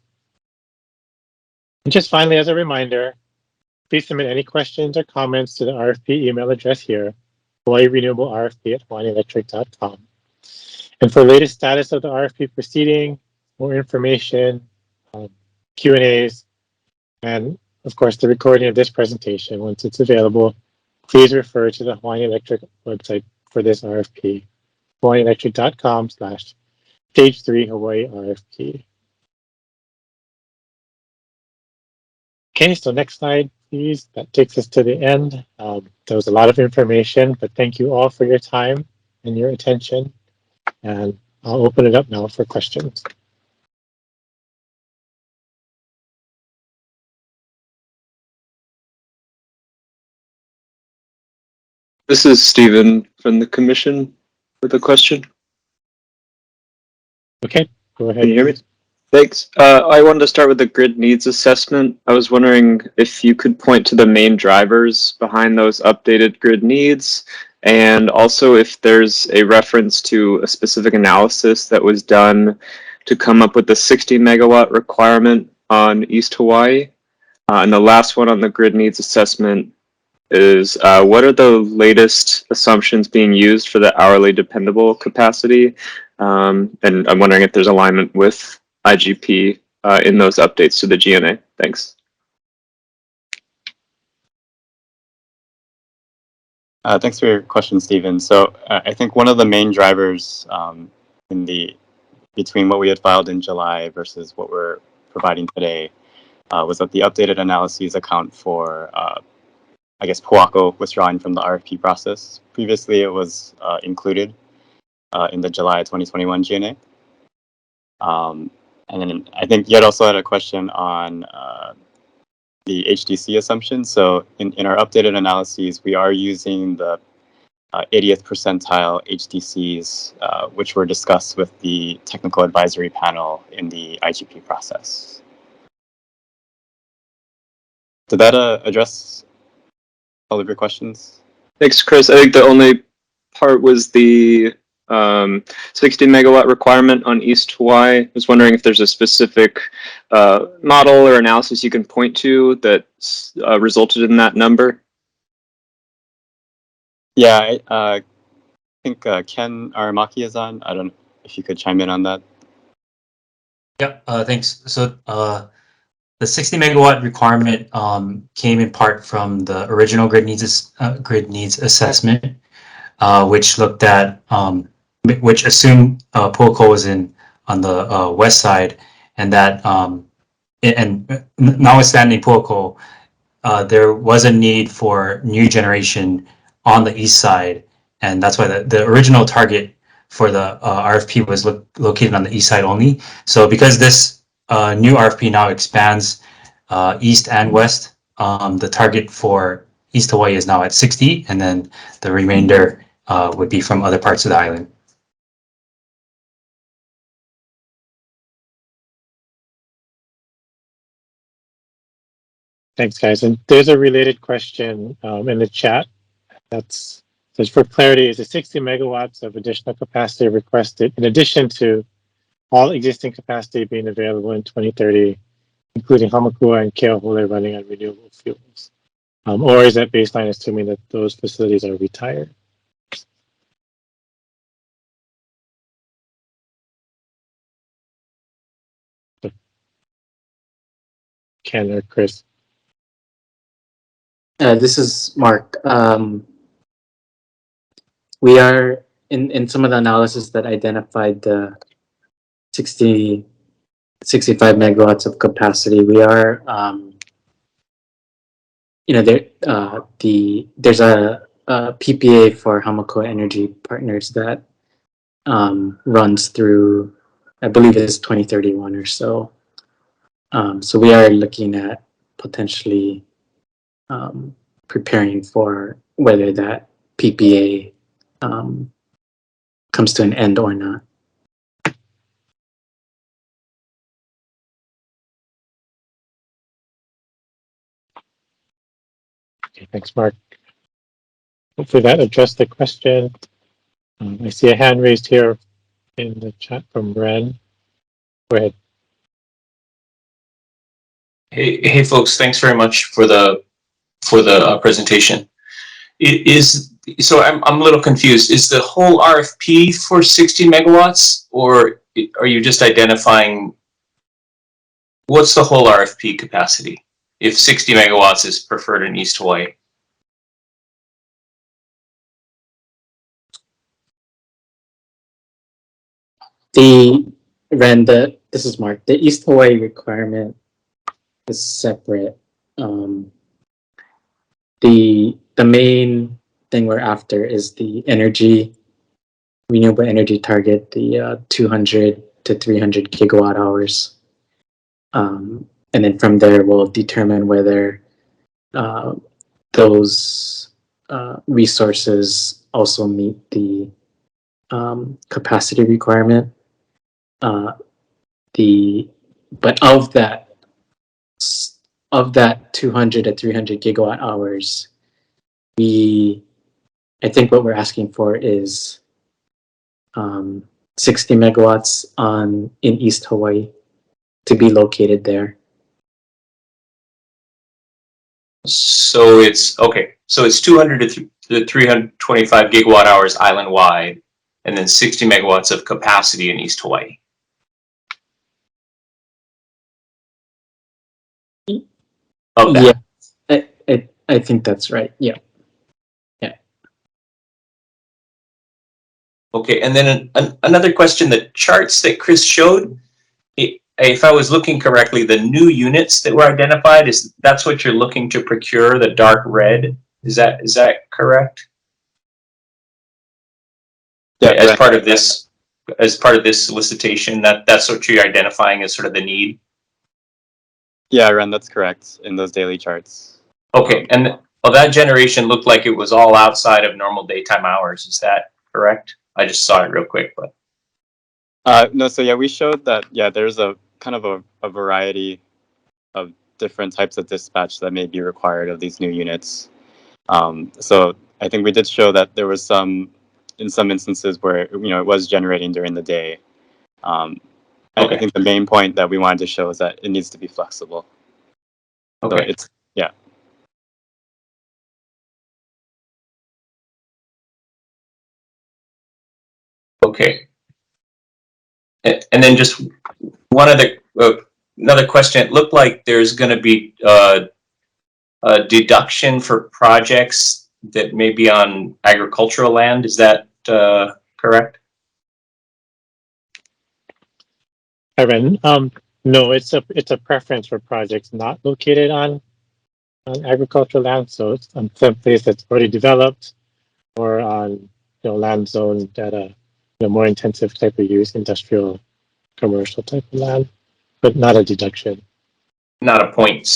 And just finally, as a reminder, please submit any questions or comments to the RFP email address here, hawaiirenewablrfp@hawaiianelectric.com. And for latest status of the RFP proceeding, more information, Q&As, and of course the recording of this presentation once it's available, please refer to the Hawaiian Electric website for this RFP, hawaiianelectric.com/stage 3 Hawaii RFP. Okay, so next slide, please. That takes us to the end. There was a lot of information, but thank you all for your time and your attention. And I'll open it up now for questions. This is Stephen from the commission with a question. Okay, go ahead. Can you hear me? Thanks. I wanted to start with the grid needs assessment. I was wondering if you could point to the main drivers behind those updated grid needs, and also if there's a reference to a specific analysis that was done to come up with the 60 megawatt requirement on East Hawaii. And the last one on the grid needs assessment is what are the latest assumptions being used for the hourly dependable capacity? And I'm wondering if there's alignment with IGP in those updates to the GNA. Thanks. Thanks for your question, Stephen. So I think one of the main drivers between what we had filed in July versus what we're providing today was that the updated analyses account for I guess Poako withdrawing from the RFP process. Previously, it was included in the July 2021 GNA. And then I think you had also had a question on the HDC assumption. So in our updated analyses, we are using the 80th percentile HDCs, which were discussed with the technical advisory panel in the IGP process. Did that address all of your questions? Thanks, Chris. I think the only part was the 60 megawatt requirement on East Hawaii. I was wondering if there's a specific model or analysis you can point to that resulted in that number. Yeah, I think Ken Aramaki is on. I don't know if you could chime in on that. Yep, thanks. So the 60 megawatt requirement came in part from the original grid needs assessment, which looked at which assumed Poako was on the west side, and that and notwithstanding Poako, there was a need for new generation on the east side, and that's why the original target for the RFP was located on the east side only. So because this new RFP now expands east and west, the target for East Hawaii is now at 60, and then the remainder would be from other parts of the island. Thanks, guys. And there's a related question in the chat. That's says for clarity, is the 60 megawatts of additional capacity requested in addition to all existing capacity being available in 2030, including Hamakua and Keauhole running on renewable fuels? Or is that baseline assuming that those facilities are retired? Ken or Chris? This is Mark. We are in some of the analysis that identified the 65 megawatts of capacity. We are, there's a PPA for Hamakua Energy Partners that runs through, I believe it's 2031 or so. So we are looking at potentially preparing for whether that PPA comes to an end or not. Okay, thanks, Mark. Hopefully that addressed the question. I see a hand raised here in the chat from Ren. Go ahead. Hey folks, thanks very much for the presentation. So I'm a little confused. Is the whole RFP for 60 megawatts, or are you just identifying what's the whole RFP capacity if 60 megawatts is preferred in East Hawaii? This is Mark. The East Hawaii requirement is separate. The main thing we're after is the renewable energy target, the 200 to 300 gigawatt hours. And then from there, we'll determine whether those resources also meet the capacity requirement. But of that 200 to 300 gigawatt hours, I think what we're asking for is 60 megawatts in East Hawaii to be located there. So it's okay. So it's 200 to 325 gigawatt hours island wide, and then 60 megawatts of capacity in East Hawaii. Of that. Yeah, I think that's right. Yeah. Okay, and then another question, the charts that Chris showed, if I was looking correctly, the new units that were identified, that's what you're looking to procure, the dark red? Is that correct? Yeah, as part of this solicitation, that's what you're identifying as sort of the need? Yeah, Ren, that's correct in those daily charts. Okay, and that generation looked like it was all outside of normal daytime hours. Is that correct? I just saw it real quick, but. No, so yeah, we showed that, yeah, there's a kind of a variety of different types of dispatch that may be required of these new units. So I think we did show that there was in some instances where, it was generating during the day. Okay. I think the main point that we wanted to show is that it needs to be flexible. Okay. So yeah. Okay. And then just one another question. It looked like there's going to be a deduction for projects that may be on agricultural land. Is that correct? Hi, Ren. No, it's a preference for projects not located on agricultural land. So it's on some place that's already developed, or on land zone that more intensive type of use, industrial, commercial type of land, but not a deduction. Not a point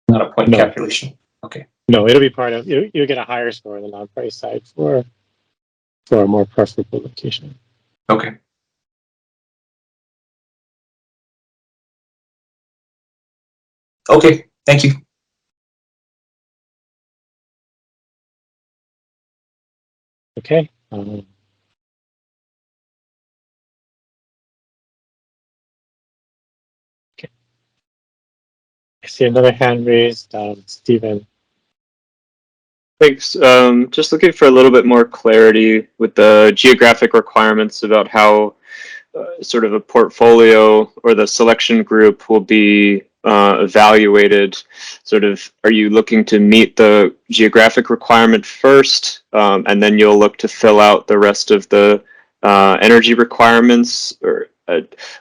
No. calculation. Okay. No, it'll be part of. You'll get a higher score on the non-price side for for a more preferable location. Okay. Okay, thank you. Okay. Okay. I see another hand raised, Stephen. Thanks. Just looking for a little bit more clarity with the geographic requirements about how sort of a portfolio or the selection group will be evaluated. Sort of, are you looking to meet the geographic requirement first, and then you'll look to fill out the rest of the energy requirements, or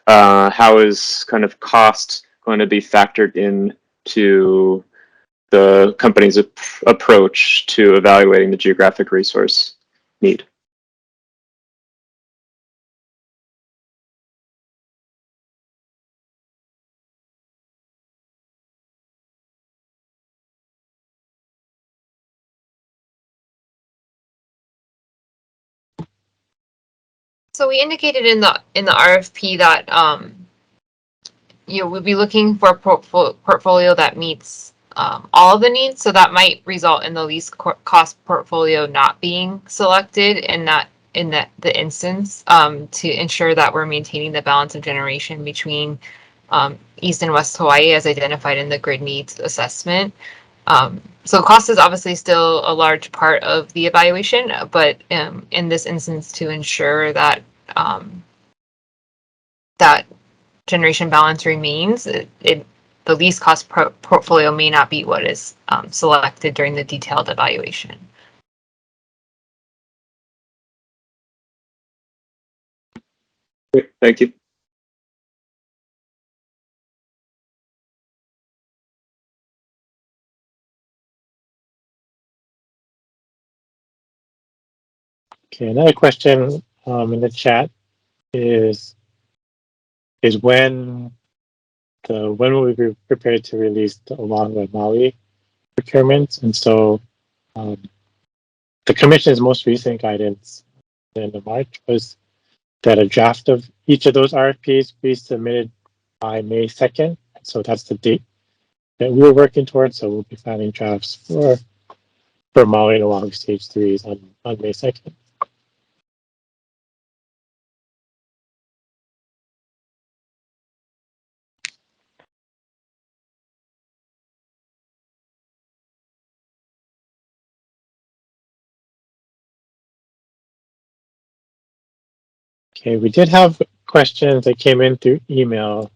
how is kind of cost going to be factored in to the company's approach to evaluating the geographic resource need? So we indicated in the RFP that we'll be looking for a portfolio that meets all of the needs. So that might result in the least cost portfolio not being selected in the instance, to ensure that we're maintaining the balance of generation between East and West Hawaii as identified in the grid needs assessment. So cost is obviously still a large part of the evaluation, but in this instance, to ensure that that generation balance remains, the least cost portfolio may not be what is selected during the detailed evaluation. Great, thank you. Okay, another question in the chat is when will we be prepared to release the Oahu Maui procurements? And so the Commission's most recent guidance at the end of March was that a draft of each of those RFPs be submitted by May 2nd. So that's the date that we were working towards. So we'll be filing drafts for Maui and Oahu Stage 3s on May 2nd. Okay, we did have questions that came in through email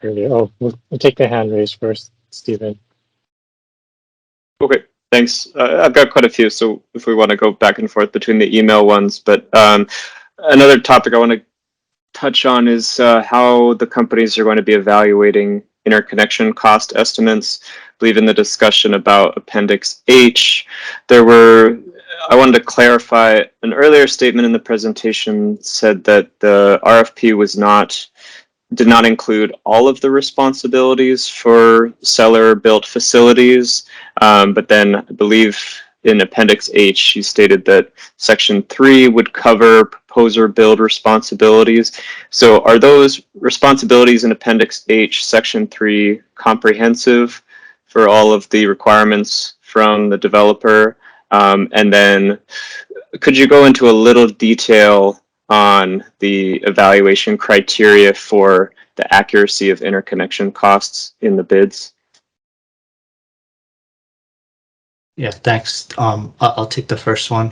earlier. Oh, we'll take the hand raise first, Stephen. Okay, thanks. I've got quite a few, so if we want to go back and forth between the email ones, but another topic I want to touch on is how the companies are going to be evaluating interconnection cost estimates. I believe in the discussion about Appendix H, I wanted to clarify, an earlier statement in the presentation said that the RFP did not include all of the responsibilities for seller-built facilities, but then I believe in Appendix H, you stated that Section 3 would cover proposer build responsibilities. So are those responsibilities in Appendix H, Section 3, comprehensive for all of the requirements from the developer? And then could you go into a little detail on the evaluation criteria for the accuracy of interconnection costs in the bids? Yeah, thanks. I'll take the first one.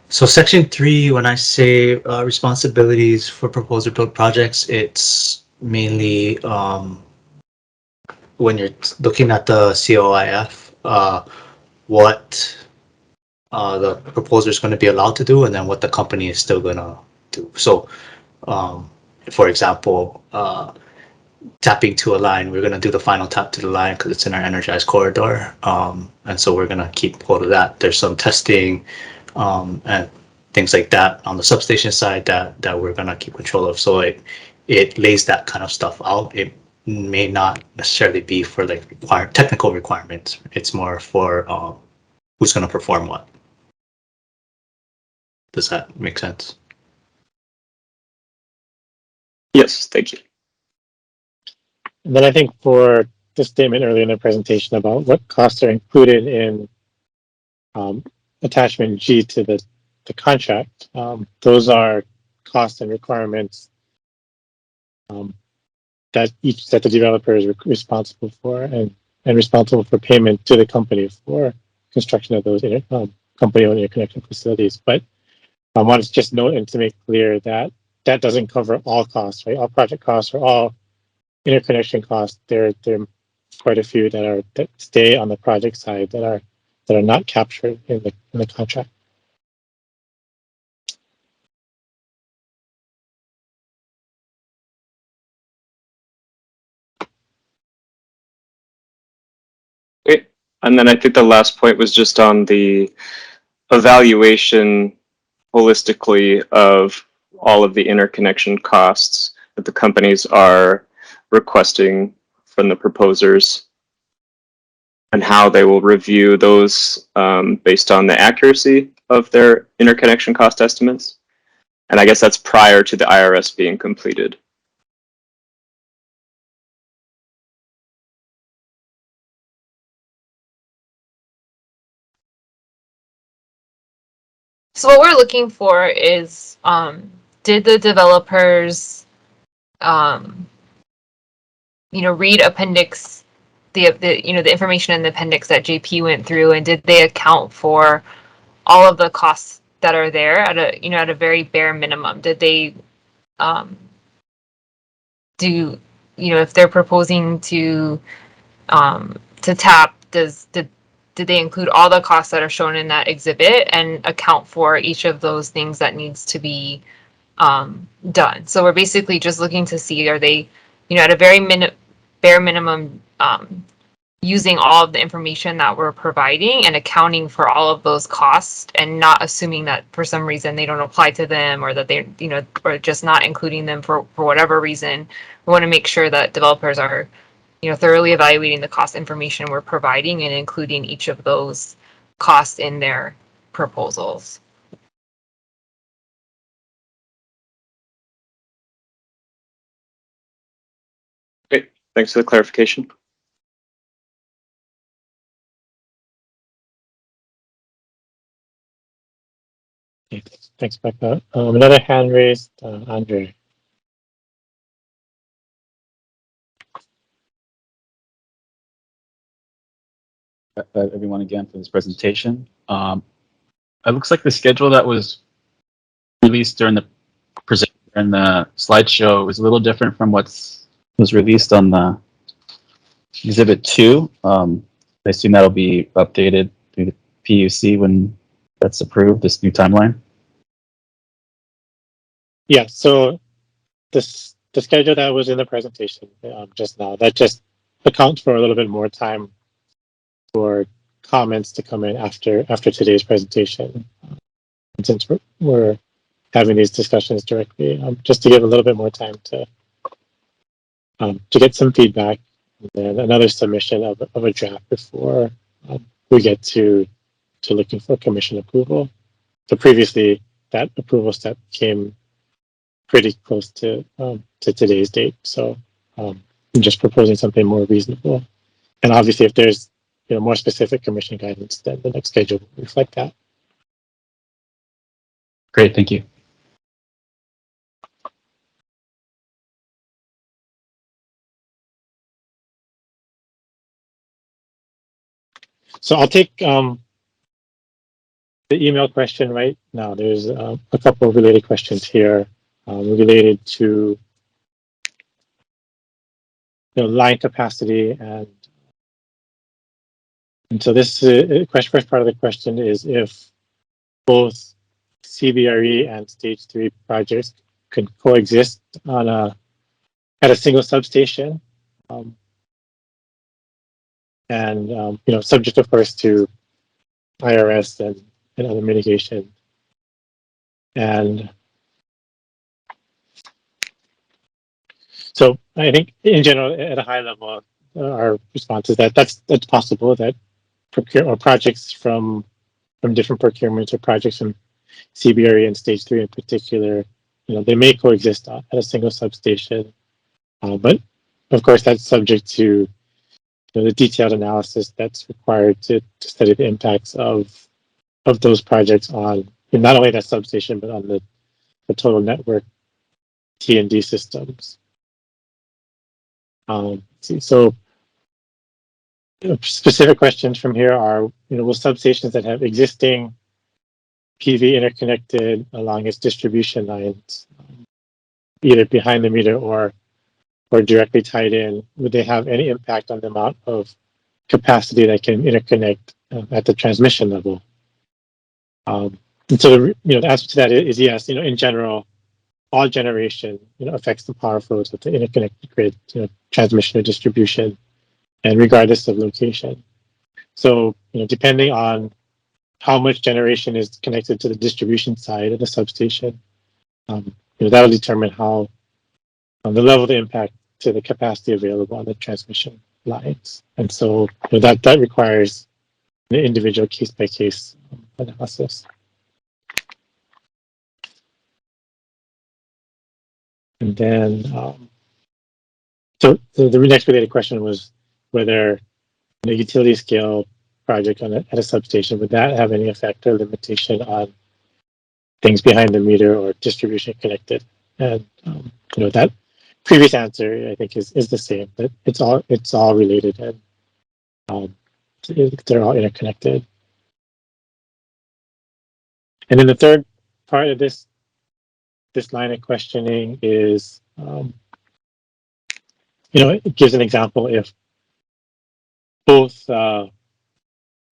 So Section 3, when I say responsibilities for proposer build projects, it's mainly when you're looking at the COIF, what the proposer is going to be allowed to do, and then what the company is still going to do. So, for example, tapping to a line, we're going to do the final tap to the line because it's in our energized corridor, and so we're going to keep hold of that. There's some testing and things like that on the substation side that we're going to keep control of. So it lays that kind of stuff out. It may not necessarily be for like technical requirements. It's more for who's going to perform what. Does that make sense? Yes, thank you. And then I think for the statement earlier in the presentation about what costs are included in attachment G to the contract, those are costs and requirements that the developer is responsible for and responsible for payment to the company for construction of those company-owned interconnection facilities. But I want to just note and to make clear that that doesn't cover all costs, right? All project costs or all interconnection costs. There are quite a few that stay on the project side that are not captured in the contract. Okay. And then I think the last point was just on the evaluation holistically of all of the interconnection costs that the companies are requesting from the proposers and how they will review those based on the accuracy of their interconnection cost estimates. And I guess that's prior to the IRS being completed. So what we're looking for is, did the developers, read appendix, the information in the appendix that JP went through, and did they account for all of the costs that are there at a very bare minimum? Did they if they're proposing to tap, did they include all the costs that are shown in that exhibit and account for each of those things that needs to be done? So we're basically just looking to see, are they, at a very bare minimum, using all of the information that we're providing and accounting for all of those costs and not assuming that for some reason they don't apply to them or that they, or just not including them for whatever reason. We want to make sure that developers are, thoroughly evaluating the cost information we're providing and including each of those costs in their proposals. Okay, thanks for the clarification. Okay, thanks, Becca. Another hand raised, Andre. Everyone again for this presentation. It looks like the schedule that was released during the slideshow is a little different from what was released on the Exhibit 2. I assume that'll be updated through the PUC when that's approved, this new timeline. Yeah, so the schedule that was in the presentation just now, that just accounts for a little bit more time for comments to come in after today's presentation. And since we're having these discussions directly, just to give a little bit more time to get some feedback, and then another submission of a draft before we get to looking for commission approval. So previously, that approval step came pretty close to today's date. So I'm just proposing something more reasonable. And obviously, if there's more specific commission guidance, then the next schedule will reflect that. Great, thank you. So I'll take the email question right now. There's a couple of related questions here related to line capacity and so this first part of the question is if both CBRE and Stage 3 projects can coexist at a single substation, subject of course to IRS and other mitigation. And so I think in general, at a high level, our response is that that's possible, that projects from from different procurements or projects from CBRE and Stage 3 in particular, they may coexist at a single substation, but of course that's subject to the detailed analysis that's required to study the impacts of those projects on not only that substation but on the total network T&D systems. So specific questions from here are, will substations that have existing PV interconnected along its distribution lines, either behind the meter or directly tied in, would they have any impact on the amount of capacity that can interconnect at the transmission level? And so the answer to that is yes. In general, all generation affects the power flows of the interconnected grid, transmission or distribution, and regardless of location. So depending on how much generation is connected to the distribution side of the substation, that'll determine how the level of impact to the capacity available on the transmission lines. And so that requires an individual case by case analysis. And then, so the next related question was whether the utility scale project at a substation, would that have any effect or limitation on things behind the meter or distribution connected? And that previous answer I think is the same, that it's all related and they're all interconnected. And then the third part of this line of questioning is, it gives an example if both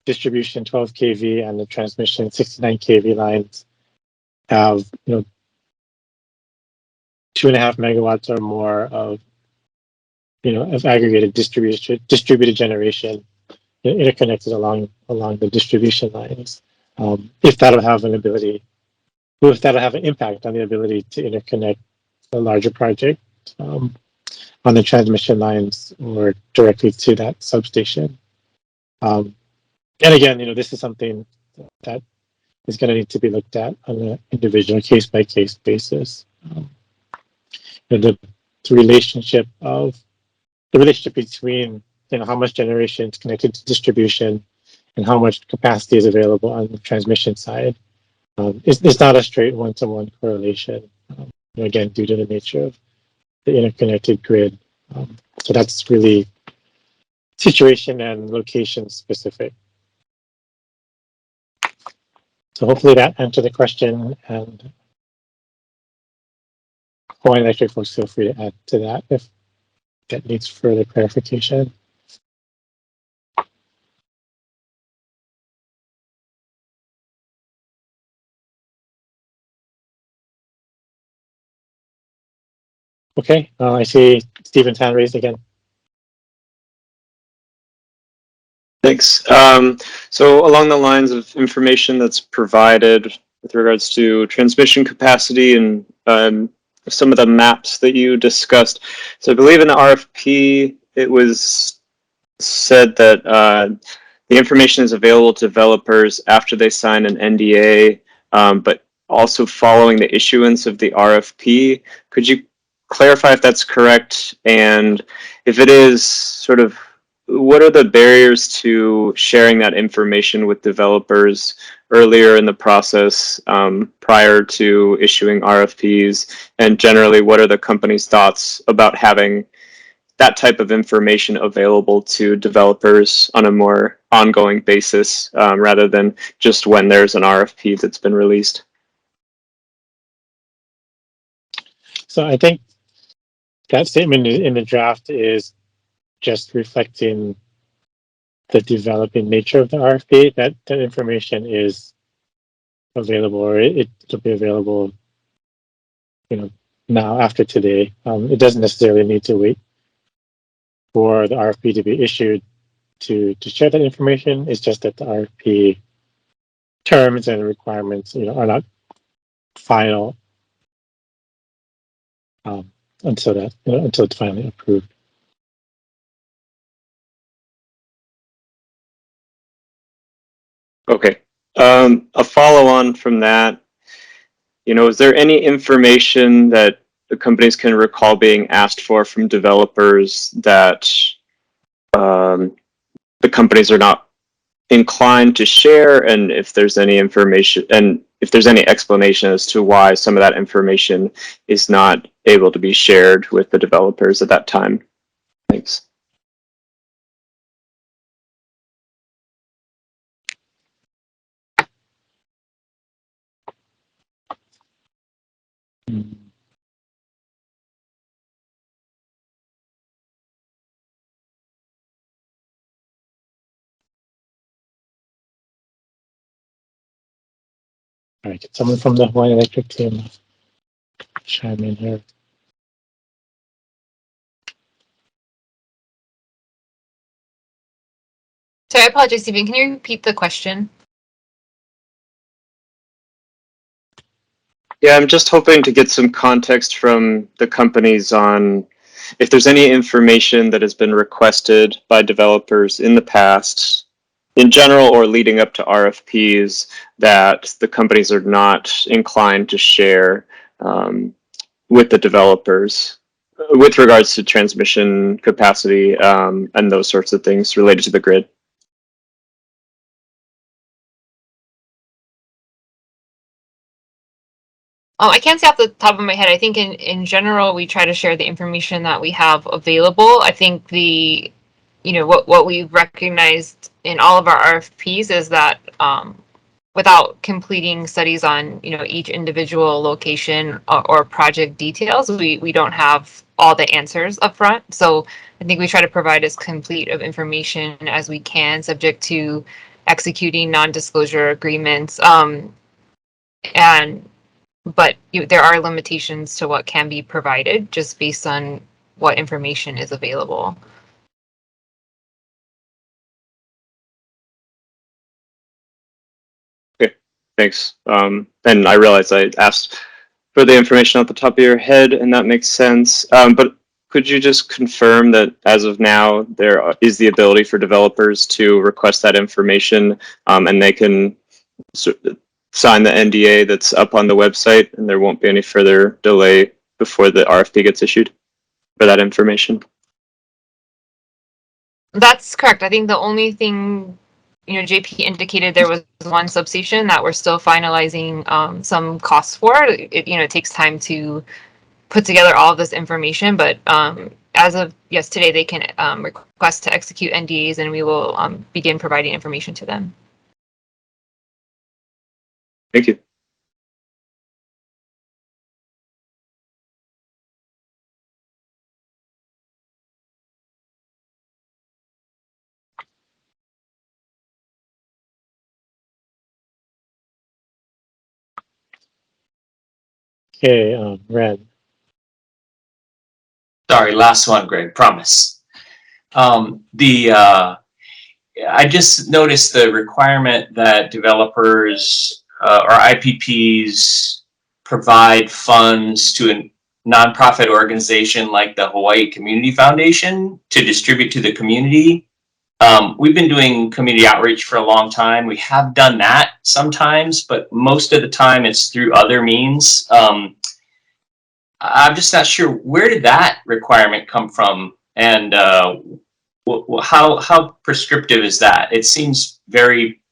distribution 12 kV and the transmission 69 kV lines have 2.5 megawatts or more of of aggregated distributed generation interconnected along the distribution lines. If that'll have an impact on the ability to interconnect a larger project on the transmission lines or directly to that substation. And again, this is something that is going to need to be looked at on an individual case by case basis. The relationship between how much generation is connected to distribution and how much capacity is available on the transmission side is not a straight one-to-one correlation. Again, due to the nature of the interconnected grid. So that's really situation and location specific. So hopefully that answered the question, and Hawaiian Electric folks feel free to add to that if that needs further clarification. Okay, I see Stephen's hand raised again. Thanks. So along the lines of information that's provided with regards to transmission capacity and some of the maps that you discussed. So I believe in the RFP, it was said that the information is available to developers after they sign an NDA, but also following the issuance of the RFP. Could you clarify if that's correct? And if it is, sort of, what are the barriers to sharing that information with developers earlier in the process prior to issuing RFPs? And generally, what are the company's thoughts about having that type of information available to developers on a more ongoing basis rather than just when there's an RFP that's been released? So I think that statement in the draft is just reflecting the developing nature of the RFP. That information is available, or it'll be available, now after today. It doesn't necessarily need to wait for the RFP to be issued to share that information. It's just that the RFP terms and requirements, are not final until it's finally approved. Okay. A follow-on from that, is there any information that the companies can recall being asked for from developers that the companies are not inclined to share, and if there's any information and if there's any explanation as to why some of that information is not able to be shared with the developers at that time? Thanks. All right, can someone from the Hawaiian Electric team chime in here? Sorry, I apologize, Stephen. Can you repeat the question? Yeah, I'm just hoping to get some context from the companies on if there's any information that has been requested by developers in the past, in general or leading up to RFPs, that the companies are not inclined to share with the developers with regards to transmission capacity and those sorts of things related to the grid. I can't say off the top of my head. I think in general, we try to share the information that we have available. I think what we've recognized in all of our RFPs is that without completing studies on each individual location or project details, we don't have all the answers up front. So I think we try to provide as complete of information as we can, subject to executing non-disclosure agreements. But there are limitations to what can be provided just based on what information is available. Okay, thanks. And I realize I asked for the information off the top of your head, and that makes sense. But could you just confirm that as of now, there is the ability for developers to request that information, and they can sign the NDA that's up on the website, and there won't be any further delay before the RFP gets issued for that information? That's correct. I think the only thing, JP indicated there was one substation that we're still finalizing some costs for. It takes time to put together all of this information, but as of yesterday, they can request to execute NDAs, and we will begin providing information to them. Thank you. Okay, Red. Sorry, last one, Greg, promise. I just noticed the requirement that developers or IPPs provide funds to a nonprofit organization like the Hawaii Community Foundation to distribute to the community. We've been doing community outreach for a long time. We have done that sometimes, but most of the time it's through other means. I'm just not sure, where did that requirement come from, and how prescriptive is that? It seems very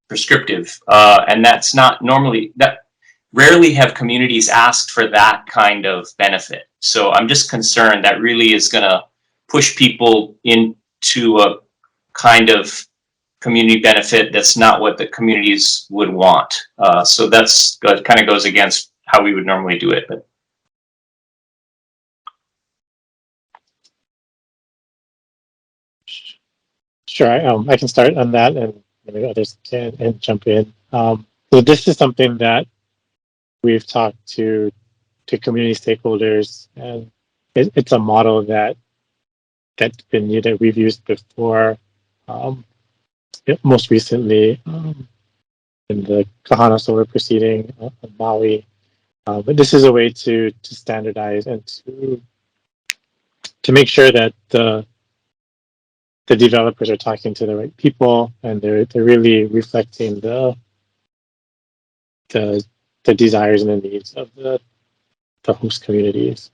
prescriptive, and that's not normally, that rarely have communities asked for that kind of benefit. So I'm just concerned that really is going to push people into a kind of community benefit that's not what the communities would want. So that's kind of goes against how we would normally do it. But Sure, I can start on that, and maybe others can jump in. So this is something that we've talked to community stakeholders, and it's a model that's we've used before. Most recently in the Kahana Solar proceeding on Maui, but this is a way to standardize and to make sure that the developers are talking to the right people, and they're really reflecting the the desires and the needs of the host communities.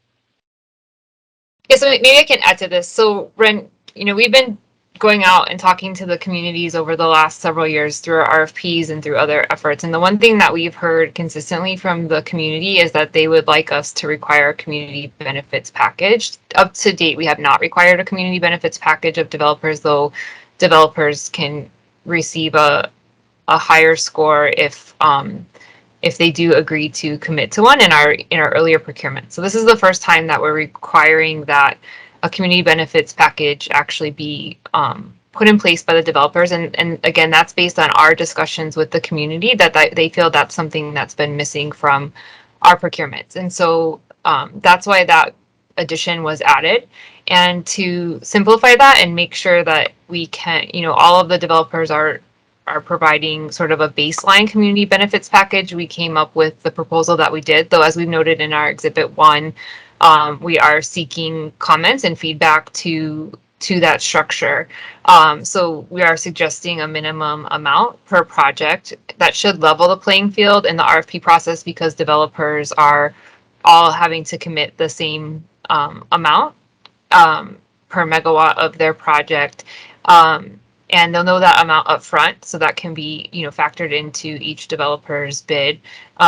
Yeah, so maybe I can add to this. So, Ren, we've been going out and talking to the communities over the last several years through our RFPs and through other efforts. And the one thing that we've heard consistently from the community is that they would like us to require a community benefits package. Up to date, we have not required a community benefits package of developers, though developers can receive a higher score if they do agree to commit to one in our earlier procurement. So this is the first time that we're requiring that a community benefits package actually be put in place by the developers. And again, that's based on our discussions with the community that they feel that's something that's been missing from our procurements. And so that's why that addition was added. And to simplify that and make sure that we can, all of the developers are providing sort of a baseline community benefits package, we came up with the proposal that we did. Though, as we've noted in our Exhibit 1, we are seeking comments and feedback to that structure. So we are suggesting a minimum amount per project that should level the playing field in the RFP process, because developers are all having to commit the same amount per megawatt of their project. And they'll know that amount up front, so that can be, factored into each developer's bid.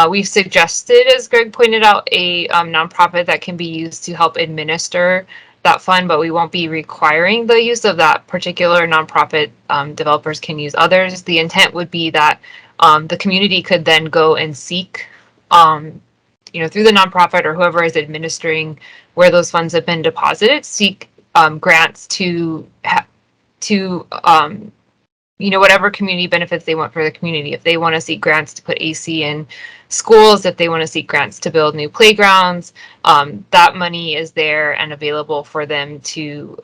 We've suggested, as Greg pointed out, a nonprofit that can be used to help administer that fund, but we won't be requiring the use of that particular nonprofit. Developers can use others. The intent would be that the community could then go and seek, through the nonprofit or whoever is administering where those funds have been deposited, seek grants to whatever community benefits they want for the community. If they want to seek grants to put AC in schools, if they want to seek grants to build new playgrounds, that money is there and available for them to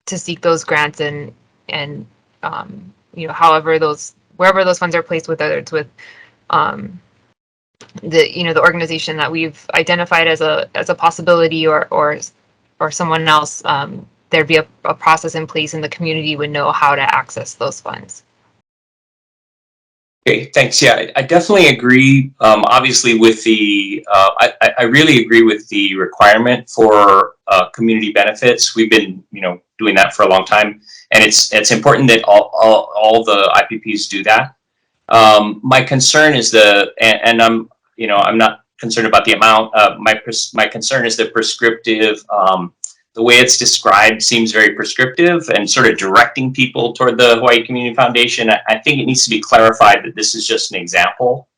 seek those grants and wherever those funds are placed, whether it's with the organization that we've identified as a possibility or someone else. There'd be a process in place and the community would know how to access those funds. Okay, thanks. Yeah, I definitely agree. Obviously, with the I really agree with the requirement for community benefits. We've been doing that for a long time, and it's important that all the IPPs do that. My concern is and I'm not concerned about the amount. My concern is the prescriptive. The way it's described seems very prescriptive and sort of directing people toward the Hawaii Community Foundation. I think it needs to be clarified that this is just an example.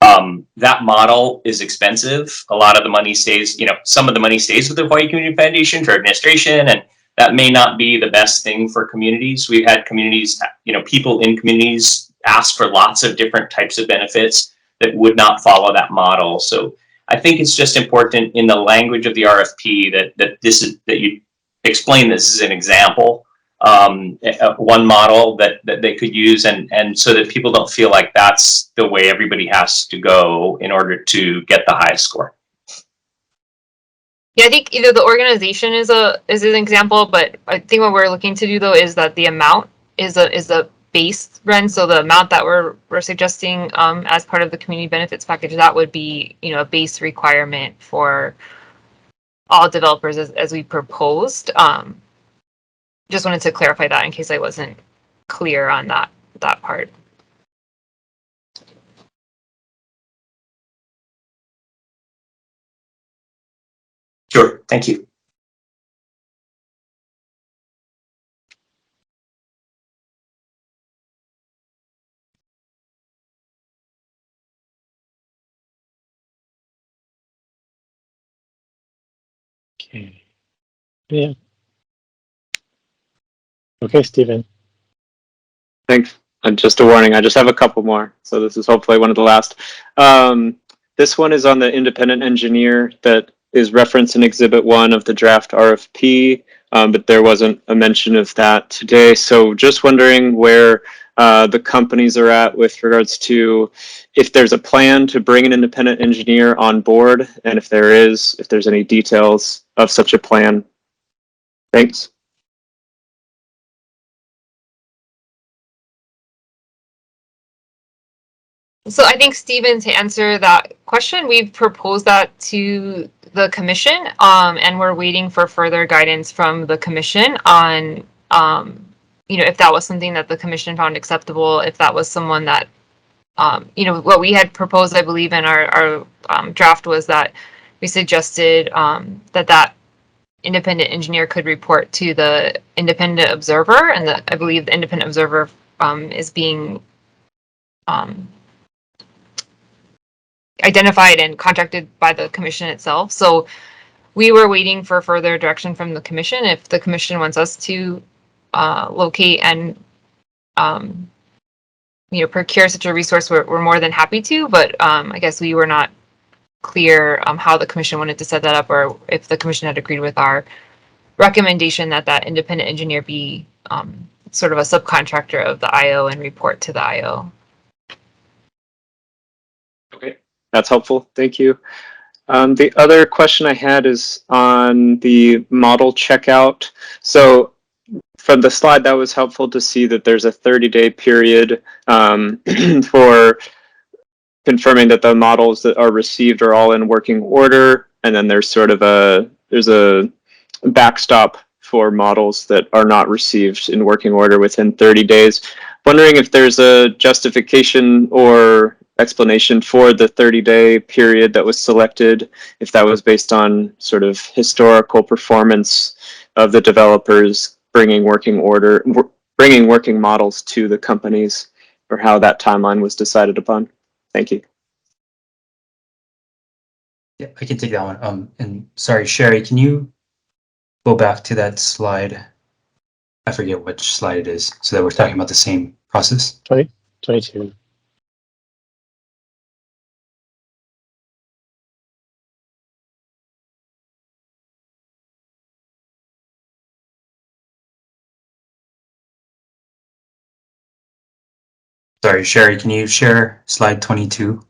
That model is expensive. A lot of the money stays, some of the money stays with the Hawaii Community Foundation for administration, and that may not be the best thing for communities. We've had communities, people in communities ask for lots of different types of benefits that would not follow that model. So I think it's just important in the language of the RFP that you explain this as an example, one model that they could use, and so that people don't feel like that's the way everybody has to go in order to get the highest score. Yeah, I think either the organization is an example, but I think what we're looking to do though is that the amount is a base rent. So the amount that we're suggesting as part of the community benefits package, that would be a base requirement for all developers as we proposed. Just wanted to clarify that in case I wasn't clear on that part. Sure, thank you. Okay. Yeah. Okay, Stephen. Thanks. And just a warning, I just have a couple more, so this is hopefully one of the last. This one is on the independent engineer that is referenced in Exhibit 1 of the draft RFP, but there wasn't a mention of that today. So just wondering where the companies are at with regards to if there's a plan to bring an independent engineer on board, and if there's any details of such a plan. Thanks. So I think, Stephen, to answer that question, we've proposed that to the commission, and we're waiting for further guidance from the commission on, if that was something that the commission found acceptable, if that was someone that, what we had proposed, I believe, in our draft was that we suggested that independent engineer could report to the independent observer, and I believe the independent observer is being identified and contracted by the commission itself. So we were waiting for further direction from the commission. If the commission wants us to locate and procure such a resource, we're more than happy to. But I guess we were not clear how the commission wanted to set that up, or if the commission had agreed with our recommendation that independent engineer be sort of a subcontractor of the IO and report to the IO. Okay, that's helpful. Thank you. The other question I had is on the model checkout. So from the slide, that was helpful to see that there's a 30-day period for confirming that the models that are received are all in working order, and then there's sort of a backstop for models that are not received in working order within 30 days. Wondering if there's a justification or explanation for the 30-day period that was selected, if that was based on sort of historical performance of the developers bringing working models to the companies, or how that timeline was decided upon. Thank you. Yeah, I can take that one. And sorry, Sherry, can you go back to that slide? I forget which slide it is, so that we're talking about the same process. 22. Sorry, Sherry, can you share slide 22?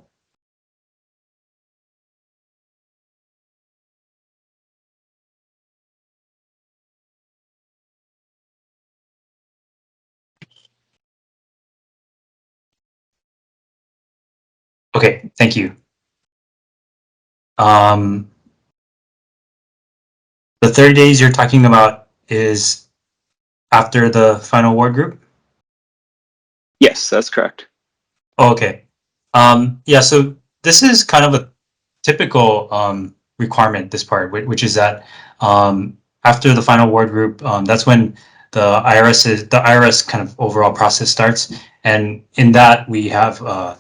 Okay, thank you. The 30 days you're talking about is after the final award group? Yes, that's correct. Oh, okay. Yeah, so this is kind of a typical requirement, this part, which is that after the final award group, that's when the IRS kind of overall process starts. And in that, we have a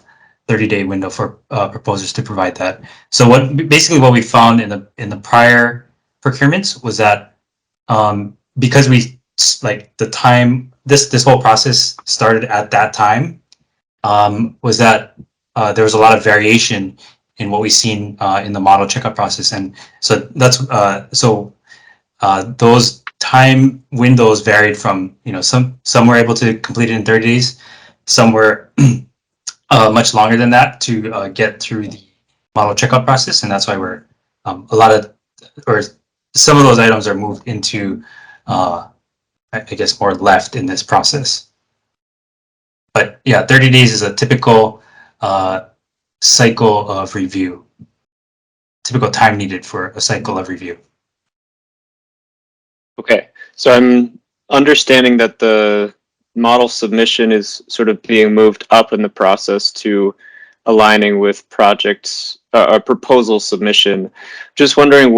30-day window for proposers to provide that. So what we found in the prior procurements was that because we the time this whole process started at that time, was that there was a lot of variation in what we've seen in the model checkup process, and so that's those time windows varied from some were able to complete it in 30 days, some were much longer than that to get through the model checkup process, and that's why we're some of those items are moved into I guess more left in this process. But yeah, 30 days is a typical cycle of review, typical time needed for a cycle of review. Okay, so I'm understanding that the model submission is sort of being moved up in the process to aligning with projects, proposal submission. Just wondering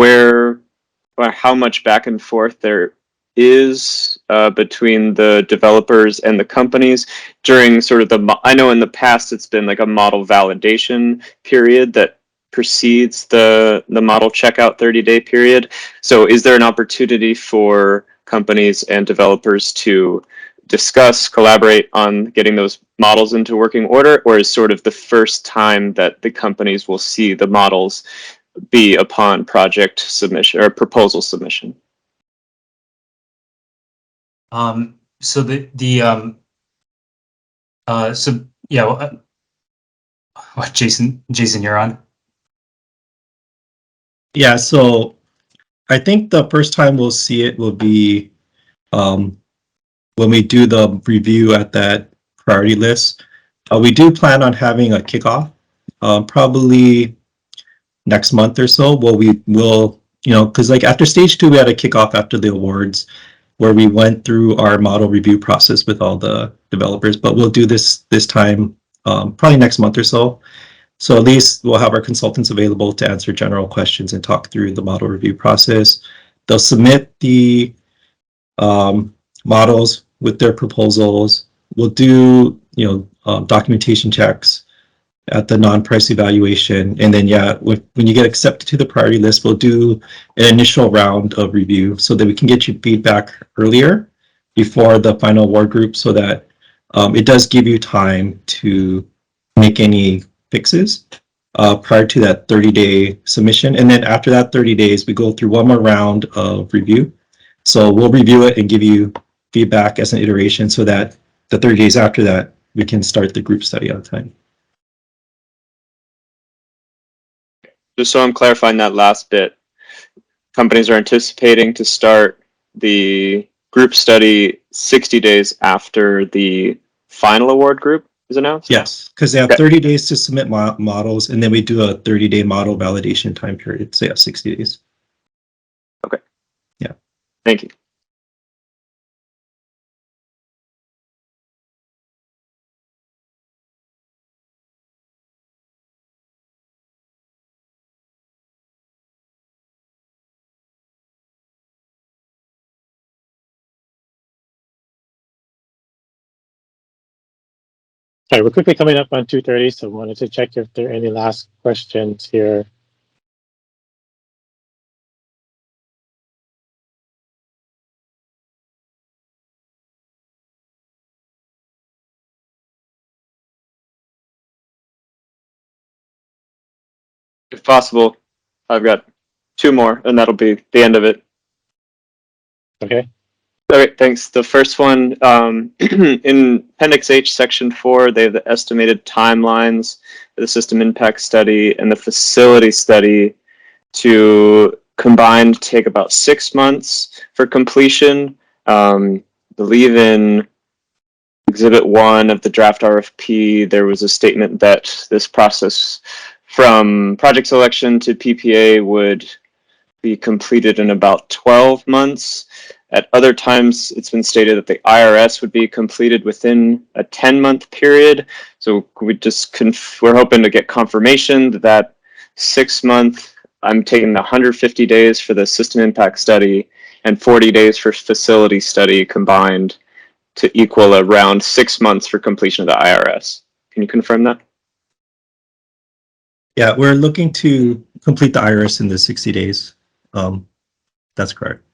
how much back and forth there is between the developers and the companies during sort of I know in the past it's been like a model validation period that precedes the model checkout 30-day period. So is there an opportunity for companies and developers to discuss, collaborate on getting those models into working order, or is sort of the first time that the companies will see the models be upon project submission or proposal submission? So what, Jason, you're on. Yeah, so I think the first time we'll see it will be when we do the review at that priority list. We do plan on having a kickoff, probably next month or so. Well, we will, because like after stage 2, we had a kickoff after the awards where we went through our model review process with all the developers, but we'll do this time, probably next month or so. So at least we'll have our consultants available to answer general questions and talk through the model review process. They'll submit the models with their proposals. We'll do, documentation checks at the non-price evaluation. And then, when you get accepted to the priority list, we'll do an initial round of review so that we can get you feedback earlier before the final award group, so that it does give you time to make any fixes prior to that 30-day submission. And then after that 30 days, we go through one more round of review. So we'll review it and give you feedback as an iteration so that the 30 days after that, we can start the group study on time. Just so I'm clarifying that last bit, companies are anticipating to start the group study 60 days after the final award group is announced? Yes, because they have 30 days to submit models, and then we do a 30-day model validation time period. So 60 days. Okay. Yeah. Thank you. Sorry, we're quickly coming up on 2:30, so wanted to check if there are any last questions here. If possible, I've got 2 more, and that'll be the end of it. Okay. All right, thanks. The first one, in Appendix H, Section 4, they have the estimated timelines for the system impact study and the facility study to combined take about 6 months for completion. Believe in Exhibit 1 of the draft RFP, there was a statement that this process from project selection to PPA would be completed in about 12 months. At other times, it's been stated that the IRS would be completed within a 10-month period. So we're hoping to get confirmation that 6-month, I'm taking the 150 days for the system impact study and 40 days for facility study combined to equal around 6 months for completion of the IRS. Can you confirm that? Yeah, we're looking to complete the IRS in the 60 days. That's correct.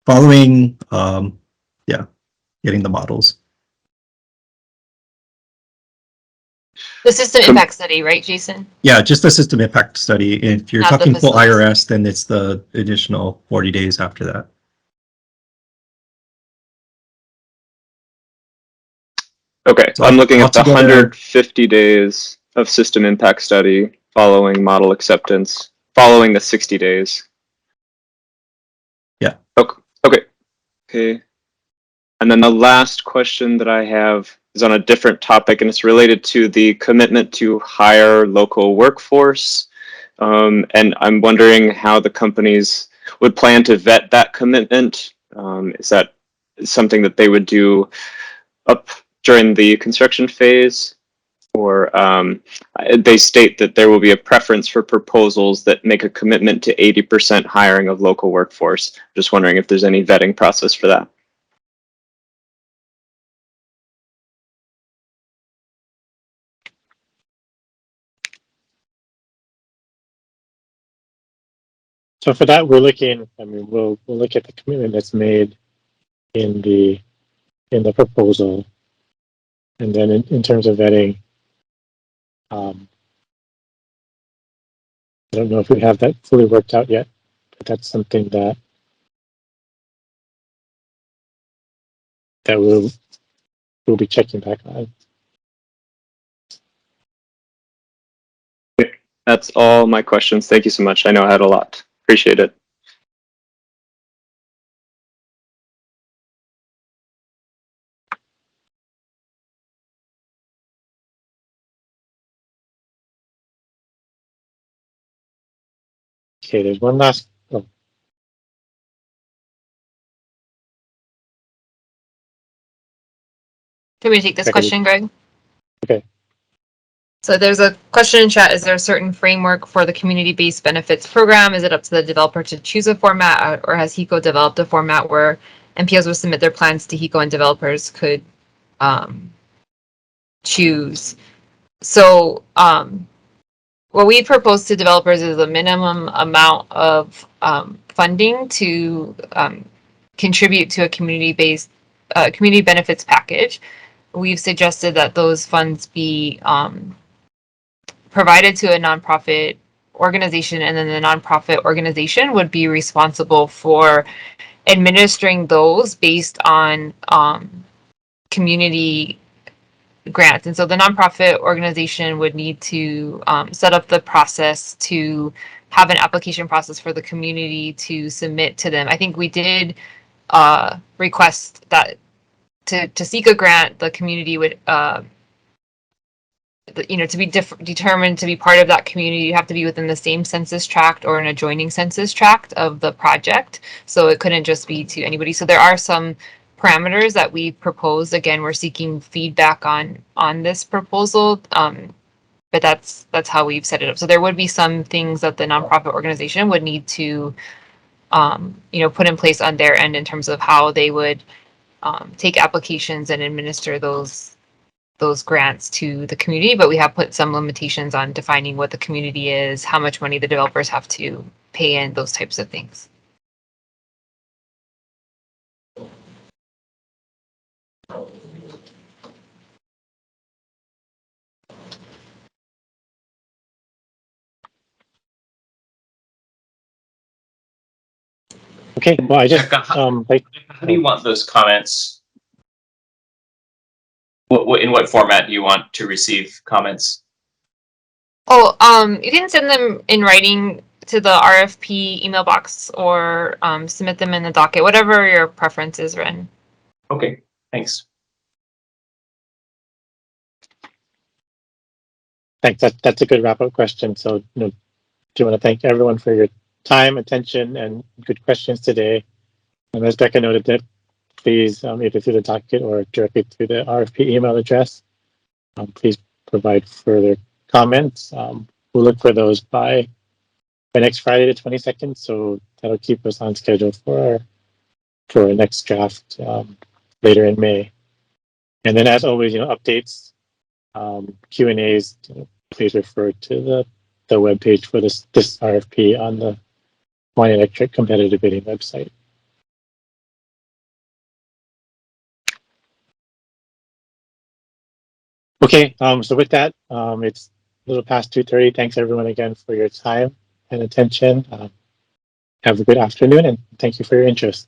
Following, getting the models. The system impact study, right, Jason? Yeah, just the system impact study. If you're Not the talking full facilities. IRS, then it's the additional 40 days after that. Okay, So I'm looking at the altogether- 150 days of system impact study following model acceptance, following the 60 days. Yeah. Okay. And then the last question that I have is on a different topic, and it's related to the commitment to hire local workforce. And I'm wondering how the companies would plan to vet that commitment. Is that something that they would do up during the construction phase? Or they state that there will be a preference for proposals that make a commitment to 80% hiring of local workforce. Just wondering if there's any vetting process for that. So for that, we're looking. I mean, we'll look at the commitment that's made in the proposal, and then in terms of vetting, I don't know if we have that fully worked out yet, but that's something that we'll be checking back on. That's all my questions. Thank you so much. I know I had a lot. Appreciate it. Okay, there's one last. Oh, Can we take this Seconded. question, Greg? Okay. So there's a question in chat. Is there a certain framework for the community-based benefits program? Is it up to the developer to choose a format, or has HECO developed a format where MPOs would submit their plans to HECO and developers could choose? So what we propose to developers is a minimum amount of funding to contribute to a community-based community benefits package. We've suggested that those funds be provided to a nonprofit organization, and then the nonprofit organization would be responsible for administering those based on community grants. And so the nonprofit organization would need to set up the process to have an application process for the community to submit to them. I think we did request that to seek a grant, the community would to be determined to be part of that community, you have to be within the same census tract or an adjoining census tract of the project. So it couldn't just be to anybody. So there are some parameters that we proposed. Again, we're seeking feedback on this proposal, but that's how we've set it up. So there would be some things that the nonprofit organization would need to put in place on their end in terms of how they would take applications and administer those grants to the community, but we have put some limitations on defining what the community is, how much money the developers have to pay in, those types of things. okay. Well, I just like. How do you want those comments? In what format do you want to receive comments? Oh, you can send them in writing to the RFP email box or submit them in the docket, whatever your preference is, Ren. Okay, thanks. Thanks. That's a good wrap-up question. So, do you want to thank everyone for your time, attention, and good questions today? And as Becca noted, that please either through the docket or directly through the RFP email address, please provide further comments. We'll look for those by next Friday, the 22nd. So that'll keep us on schedule for our next draft later in May. And then, as always, updates, Q&As. Please refer to the webpage for this RFP on the Hawaiian Electric competitive bidding website. Okay, so with that, it's a little past 2:30. Thanks everyone again for your time and attention. Have a good afternoon, and thank you for your interest.